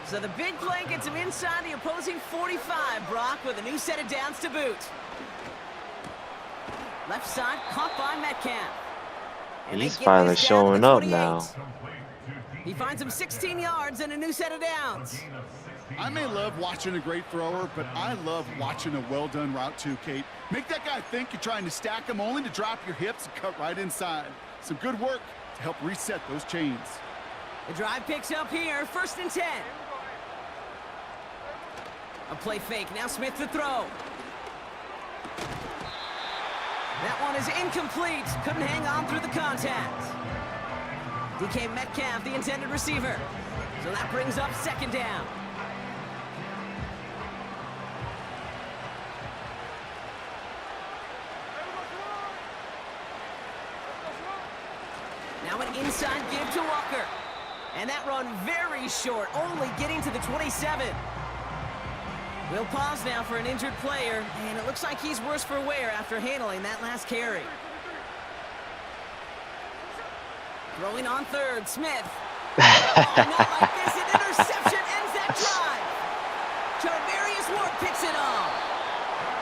So the big play gets him inside the opposing 45, Brock, with a new set of downs to boot. Left side caught by Metcalf. And He's they get finally this down to the showing up 28. now. He finds him 16 yards and a new set of downs. I may love watching a great thrower, but I love watching a well-done route too, Kate. Make that guy think you're trying to stack him only to drop your hips and cut right inside. Some good work to help reset those chains. The drive picks up here, 1st and 10. A play fake, now Smith to throw. That one is incomplete. Couldn't hang on through the contact. DK Metcalf, the intended receiver. So that brings up 2nd down. Now an inside give to Walker. And that run very short, only getting to the 27. We'll pause now for an injured player, and it looks like he's worse for wear after handling that last carry. Throwing on 3rd, Smith. Oh, not like this, an interception ends that drive. Charvarius Ward picks it off.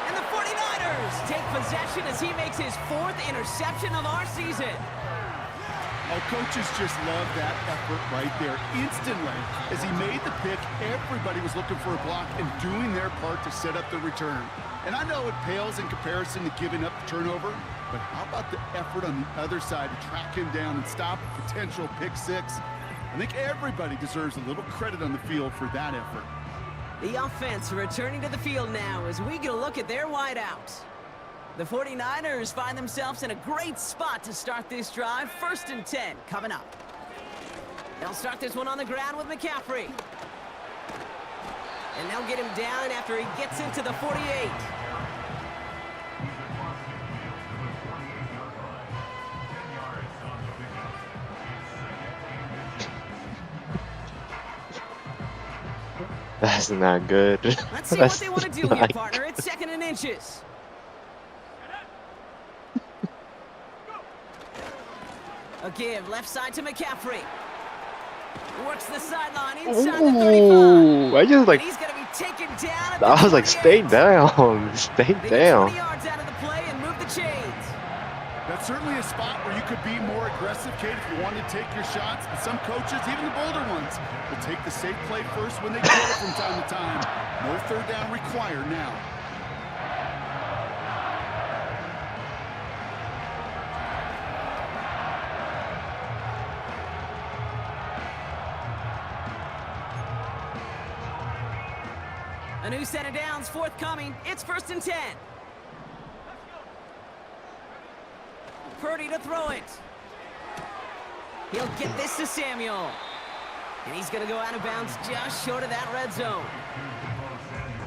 And the 49ers take possession as he makes his 4th interception of our season. Our coaches just love that effort right there. Instantly, as he made the pick, everybody was looking for a block and doing their part to set up the return. And I know it pales in comparison to giving up the turnover, but how about the effort on the other side to track him down and stop a potential pick 6? I think everybody deserves a little credit on the field for that effort. The offense returning to the field now as we get a look at their wideouts. The 49ers find themselves in a great spot to start this drive. 1st and 10 coming up. They'll start this one on the ground with McCaffrey. And they'll get him down after he gets into the 48. That's not good. Let's see what they want to do here, partner. It's 2nd and inches. A give, left side to McCaffrey. Works the sideline inside the 35. Ooh, I just like, And he's going to be taken down at I was like, 28. stay down, stay They get down. 20 yards out of the play and move the chains. That's certainly a spot where you could be more aggressive, Kate, if you wanted to take your shots. But some coaches, even the bolder ones, will take the safe play first when they get it from time to time. No 3rd down required now. A new set of downs forthcoming. It's 1st and 10. Purdy to throw it. He'll get this to Samuel. And he's going to go out of bounds just short of that red zone.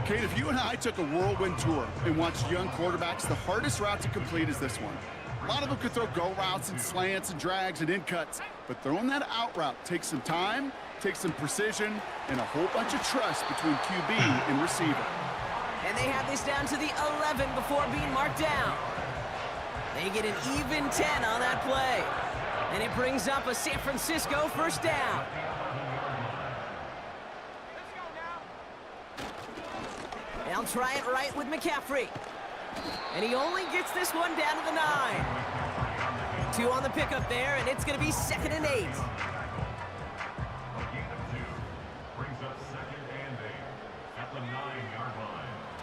Kate, if you and I took a whirlwind tour and watched young quarterbacks, the hardest route to complete is this one. A lot of them could throw go routes and slants and drags and in cuts, but throwing that out route takes some time, takes some precision, and a whole bunch of trust between QB and receiver. And they have this down to the 11 before being marked down. They get an even 10 on that play. And it brings up a San Francisco 1st down. They'll try it right with McCaffrey. And he only gets this one down to the 9. 2 on the pickup there, and it's going to be 2nd and 8.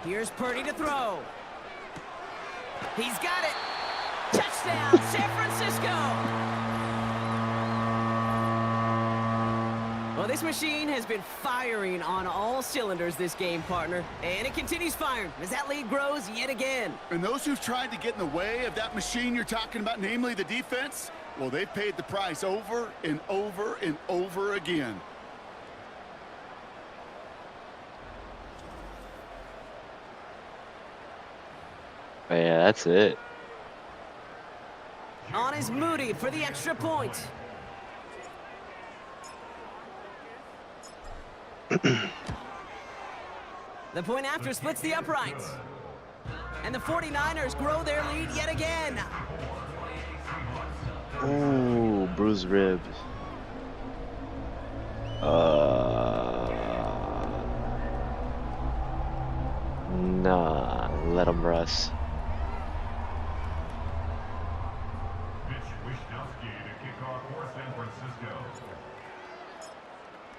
Here's Purdy to throw. He's got it. Touchdown, San Francisco. Well, this This machine has been firing on all cylinders this game, partner. And it continues firing as that lead grows yet again. And those who've tried to get in the way of that machine you're talking about, namely the defense, well, they've paid the price over and over and over again. Yeah, that's it. On is Moody for the extra point. The point after splits the uprights. And the 49ers grow their lead yet again. Ooh, bruised ribs. Nah, let him rest.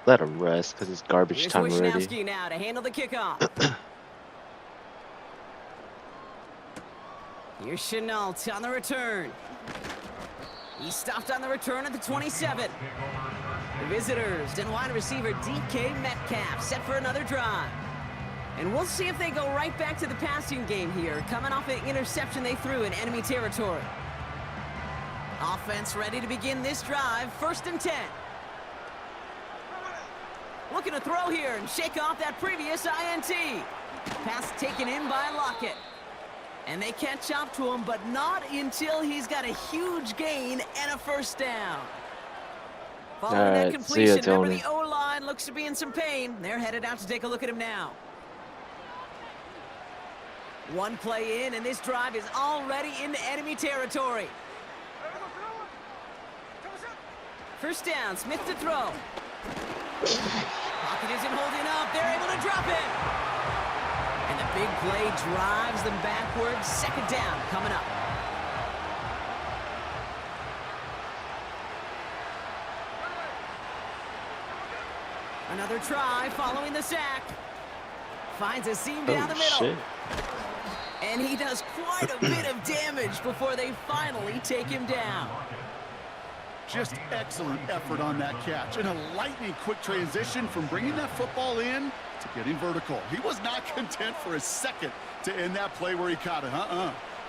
Let him rest, because it's garbage Here's time already. Wishnowski now to handle the kickoff. Here's Chenault on the return. He stopped on the return at the 27. The visitors and wide receiver DK Metcalf set for another drive. And we'll see if they go right back to the passing game here, coming off an interception they threw in enemy territory. Offense ready to begin this drive, 1st and 10. Looking to throw here and shake off that previous INT. Pass taken in by Lockett. And they catch up to him, but not until he's got a huge gain and a 1st down. Following that completion, remember the O-line looks to be in some pain. They're headed out to take a look at him now. One play in, and this drive is already into enemy territory. 1st down, Smith to throw. Pocket isn't holding up. They're able to drop it. And the big play drives them backwards. 2nd down coming up. Another try following the sack. Finds a seam down the middle. Shit. And he does quite a bit of damage before they finally take him down. Just excellent effort on that catch. And a lightning quick transition from bringing that football in to getting vertical. He was not content for a second to end that play where he caught it.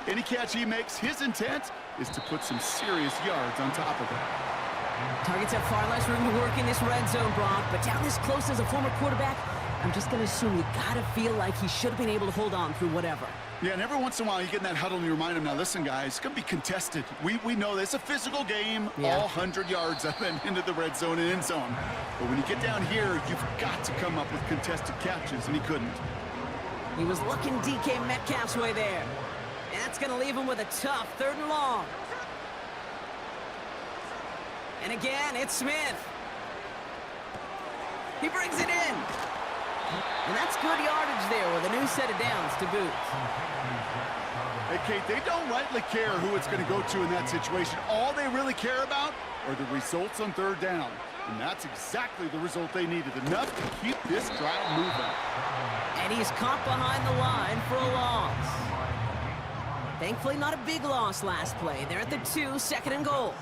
Any catch he makes, his intent is to put some serious yards on top of it. Targets have far less room to work in this red zone, Brock. But down this close as a former quarterback, I'm just going to assume you got to feel like he should have been able to hold on through whatever. Yeah, and every once in a while you get in that huddle and you remind him, now listen, guys, it's going to be contested. We know this. It's a physical game, all 100 yards up and into the red zone and end zone. But when you get down here, you've got to come up with contested catches, and he couldn't. He was looking DK Metcalf's way there. And that's going to leave him with a tough 3rd and long. And again, it's Smith. He brings it in. And that's good yardage there with a new set of downs to boot. Hey, Kate, they don't rightly care who it's going to go to in that situation. All they really care about are the results on 3rd down. And that's exactly the result they needed. Enough to keep this drive moving. And he's caught behind the line for a loss. Thankfully, not a big loss last play. They're at the 2, 2nd and goal.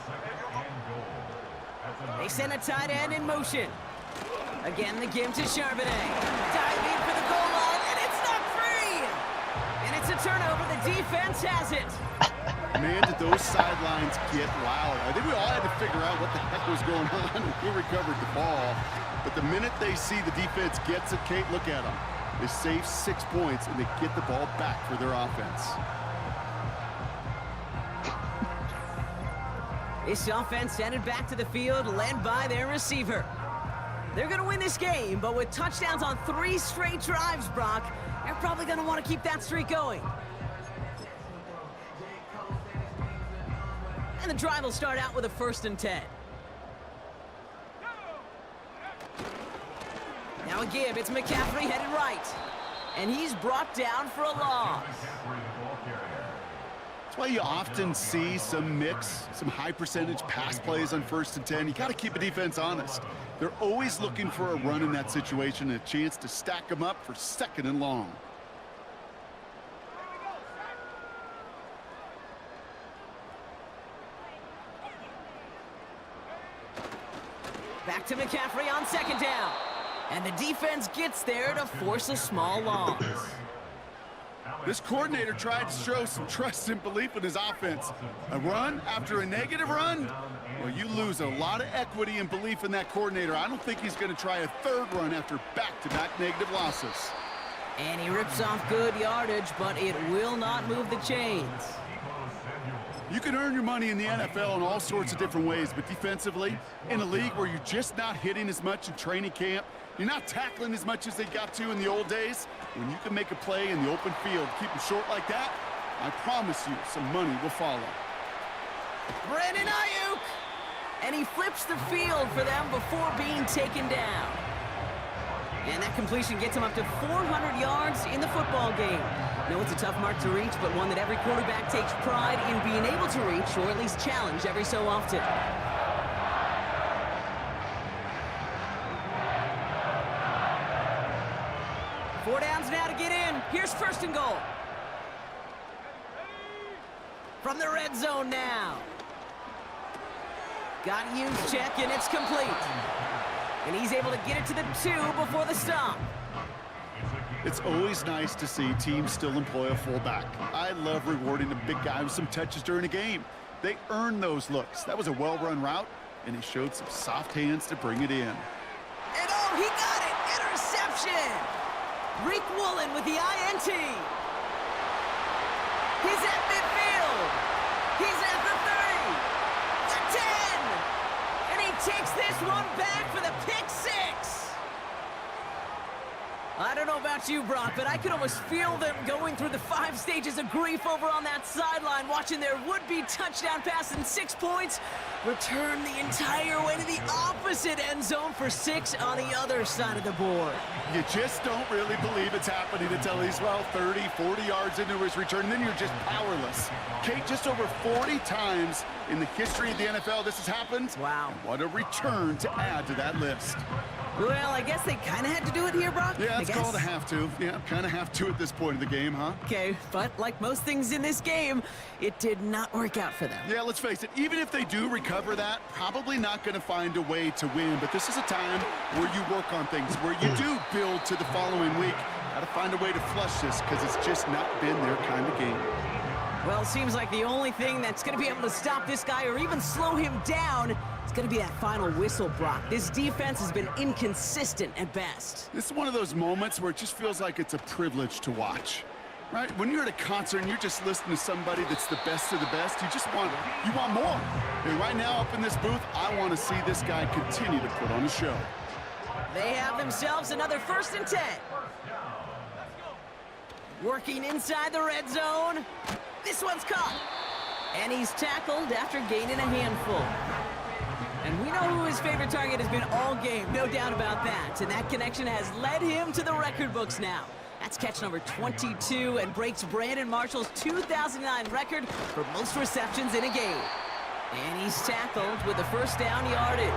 They send a tight end in motion. Again, the give to Charbonnet. Diving for the goal line, and it's not free! And it's a turnover. The defense has it. Man, did those sidelines get loud. I think we all had to figure out what the heck was going on when we recovered the ball. But the minute they see the defense gets it, Kate, look at them. They save 6 points, and they get the ball back for their offense. This offense headed back to the field, led by their receiver. They're going to win this game, but with touchdowns on 3 straight drives, Brock, they're probably going to want to keep that streak going. And the drive will start out with a 1st and 10. Now a give. It's McCaffrey headed right. And he's brought down for a loss. That's why you often see some high percentage pass plays on 1st and 10. You got to keep a defense honest. They're always looking for a run in that situation, and a chance to stack them up for 2nd and long. Back to McCaffrey on second down. And the defense gets there to force a small loss. This coordinator tried to show some trust and belief in his offense. A run after a negative run? Well, you lose a lot of equity and belief in that coordinator. I don't think he's going to try a third run after back-to-back negative losses. And he rips off good yardage, but it will not move the chains. You can earn your money in the NFL in all sorts of different ways, but defensively, in a league where you're just not hitting as much in training camp, you're not tackling as much as they got to in the old days, when you can make a play in the open field, keep them short like that, I promise you some money will follow. Brandon Ayuk! And he flips the field for them before being taken down. And that completion gets him up to 400 yards in the football game. No, it's a tough mark to reach, but one that every quarterback takes pride in being able to reach, or at least challenge every so often. Four downs now to get in. Here's first and goal. From the red zone now. Got Hughes check, and it's complete. And he's able to get it to the 2 before the stop. It's always nice to see teams still employ a fullback. I love rewarding a big guy with some touches during a game. They earn those looks. That was a well-run route, and he showed some soft hands to bring it in. And oh, he got it! Interception! Reek Woolen with the INT. He's at midfield. He's at the 30. The 10. And he takes this one back for the pick 6. I don't know about you, Brock, but I could almost feel them going through the 5 stages of grief over on that sideline, watching their would-be touchdown pass in 6 points return the entire way to the opposite end zone for 6 on the other side of the board. You just don't really believe it's happening until he's, well, 30, 40 yards into his return, and then you're just powerless. Kate, just over 40 times in the history of the NFL this has happened. Wow. And what a return to add to that list. Well, I guess they kind of had to do it here, Brock. Yeah, it's called a have to. Yeah, kind of have to at this point of the game, huh? Okay, but like most things in this game, it did not work out for them. Yeah, let's face it, even if they do recover that, probably not going to find a way to win. But this is a time where you work on things, where you do build to the following week. Got to find a way to flush this because it's just not been their kind of game. Well, it seems like the only thing that's going to be able to stop this guy or even slow him down is going to be that final whistle, Brock. This defense has been inconsistent at best. This is one of those moments where it just feels like it's a privilege to watch. Right? When you're at a concert and you're just listening to somebody that's the best of the best, you want more. And right now up in this booth, I want to see this guy continue to put on a show. They have themselves another 1st and 10. Working inside the red zone. This one's caught. And he's tackled after gaining a handful. And we know who his favorite target has been all game, no doubt about that. And that connection has led him to the record books now. That's catch number 22 and breaks Brandon Marshall's 2009 record for most receptions in a game. And he's tackled with the 1st down yardage.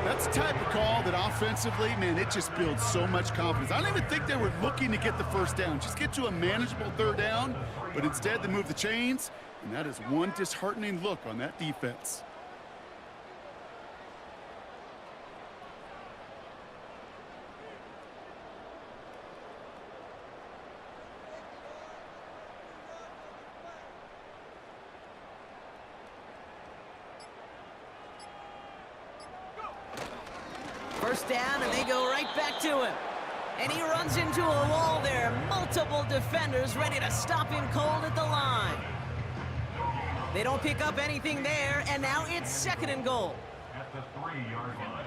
That's the type of call that offensively, man, it just builds so much confidence. I don't even think they were looking to get the 1st down, just get to a manageable 3rd down, but instead they move the chains, and that is one disheartening look on that defense. First down, and they go right back to him. And he runs into a wall there. Multiple defenders ready to stop him cold at the line. They don't pick up anything there, and now it's 2nd and goal. At the 3-yard line.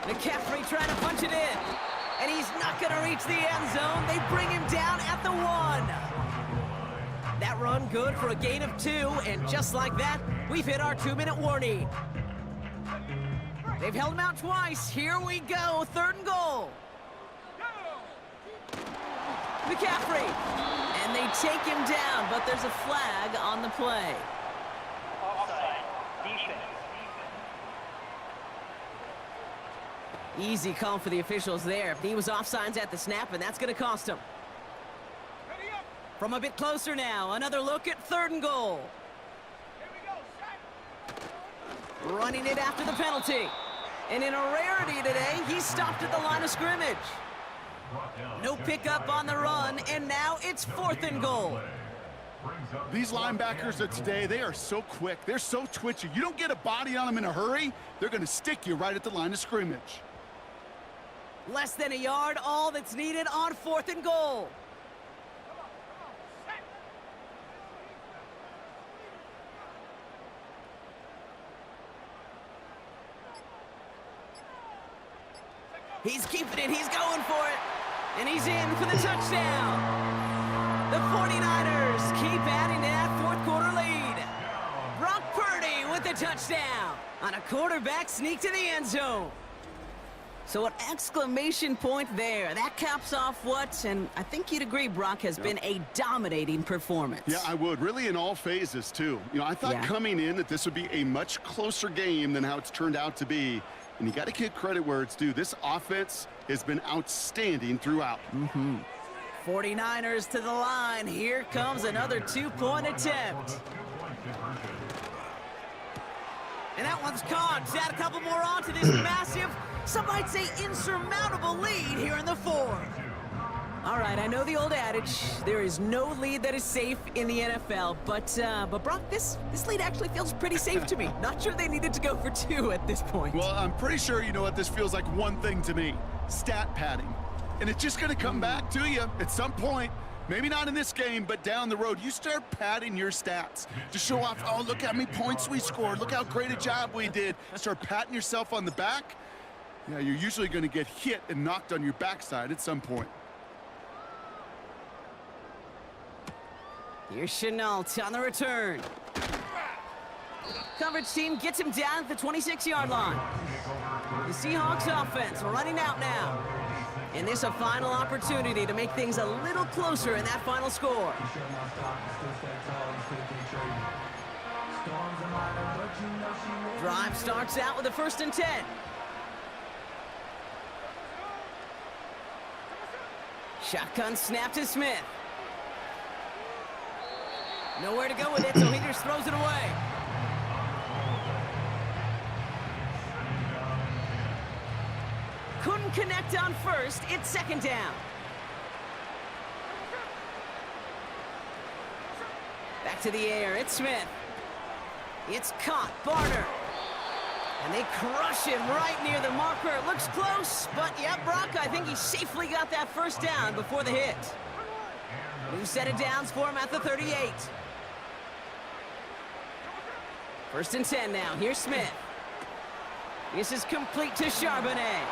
McCaffrey trying to punch it in. And he's not going to reach the end zone. They bring him down at the 1. That run good for a gain of 2. And just like that, we've hit our 2-minute warning. They've held him out twice. Here we go. 3rd and goal. McCaffrey. And they take him down, but there's a flag on the play. Offside. Defense. Easy call for the officials there. He was offsides at the snap, and that's going to cost him. From a bit closer now, another look at 3rd and goal. Running it after the penalty. And in a rarity today, he stopped at the line of scrimmage. No pickup on the run, and now it's 4th and goal. These linebackers of today, they are so quick. They're so twitchy. You don't get a body on them in a hurry, they're going to stick you right at the line of scrimmage. Less than a yard, all that's needed on 4th and goal. He's keeping it, he's going for it, and he's in for the touchdown. The 49ers keep adding to that 4th quarter lead. Brock Purdy with the touchdown on a quarterback sneak to the end zone. So an exclamation point there. That caps off what, and I think you'd agree, Brock, has been a dominating performance. Yeah, I would. Really in all phases, too. You know, I thought coming in that this would be a much closer game than how it's turned out to be. And you got to give credit where it's due. This offense has been outstanding throughout. 49ers to the line. Here comes another 2-point attempt. And that one's caught. Add a couple more on to this massive, some might say insurmountable lead here in the 4th. All right, I know the old adage, there is no lead that is safe in the NFL, but Brock, this lead actually feels pretty safe to me. Not sure they needed to go for 2 at this point. Well, I'm pretty sure you know what this feels like one thing to me. Stat padding. And it's just going to come back to you at some point. Maybe not in this game, but down the road. You start padding your stats to show off, oh, look how many points we scored. Look how great a job we did. Start patting yourself on the back. Yeah, you're usually going to get hit and knocked on your backside at some point. Here's Chenault on the return. Coverage team gets him down at the 26-yard line. The Seahawks offense running out now. And this a final opportunity to make things a little closer in that final score. Drive starts out with a 1st and 10. Shotgun snap to Smith. Nowhere to go with it, so he just throws it away. Couldn't connect on 1st. It's 2nd down. Back to the air. It's Smith. It's caught. Barner. And they crush him right near the marker. It looks close, but yeah, Brock, I think he safely got that 1st down before the hit. New set of downs for him at the 38. 1st and 10 now. Here's Smith. This is complete to Charbonnet.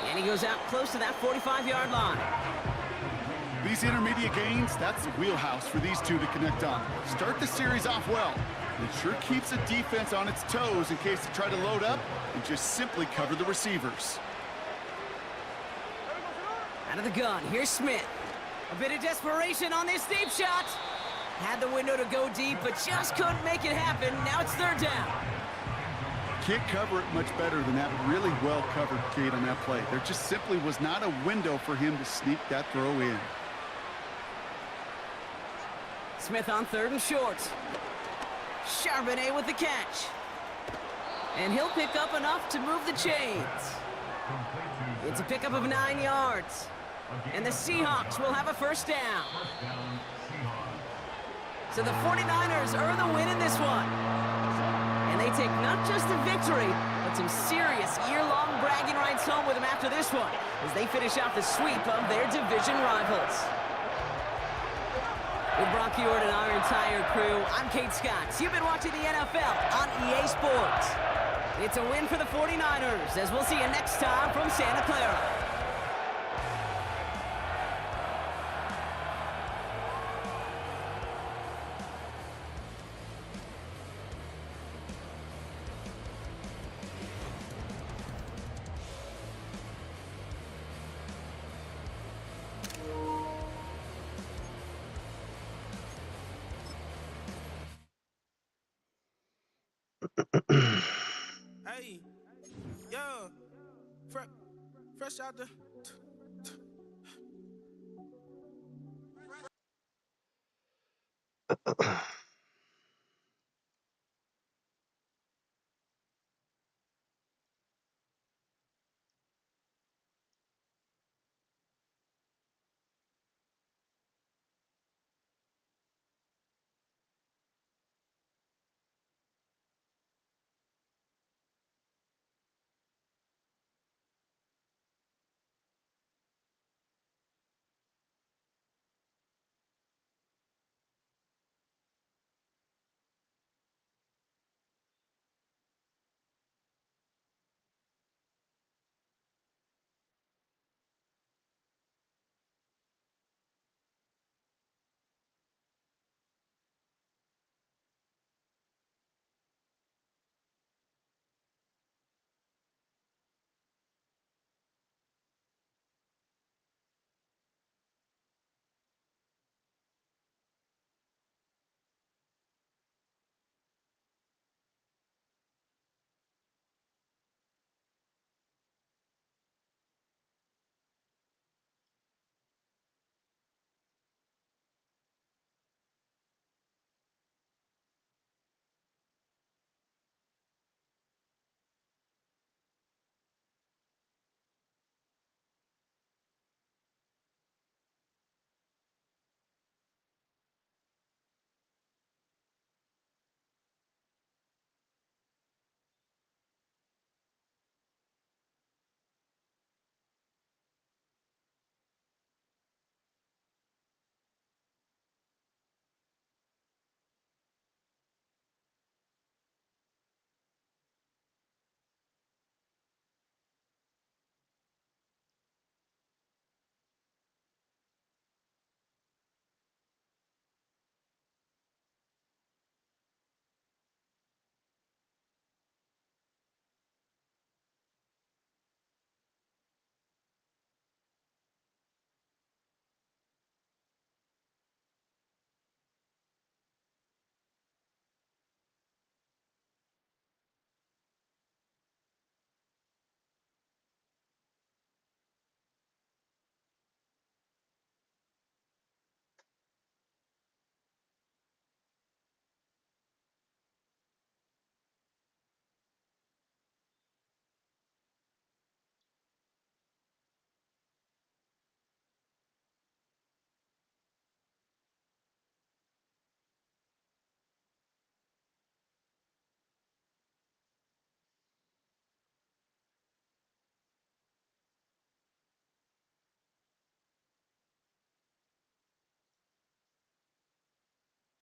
And he goes out close to that 45-yard line. These intermediate gains, that's the wheelhouse for these two to connect on. Start the series off well. It sure keeps the defense on its toes in case they try to load up and just simply cover the receivers. Out of the gun, here's Smith. A bit of desperation on this deep shot. Had the window to go deep, but just couldn't make it happen. Now it's 3rd down. Can't cover it much better than that really well-covered gate on that play. There just simply was not a window for him to sneak that throw in. Smith on 3rd and short. Charbonnet with the catch. And he'll pick up enough to move the chains. It's a pickup of 9 yards. And the Seahawks will have a 1st down. So the 49ers earn the win in this one. And they take not just the victory, but some serious year-long bragging rights home with them after this one, as they finish out the sweep of their division rivals. With Brock Ewart and our entire crew, I'm Kate Scott. You've been watching the NFL on EA Sports. It's a win for the 49ers, as we'll see you next time from Santa Clara. Fresh out the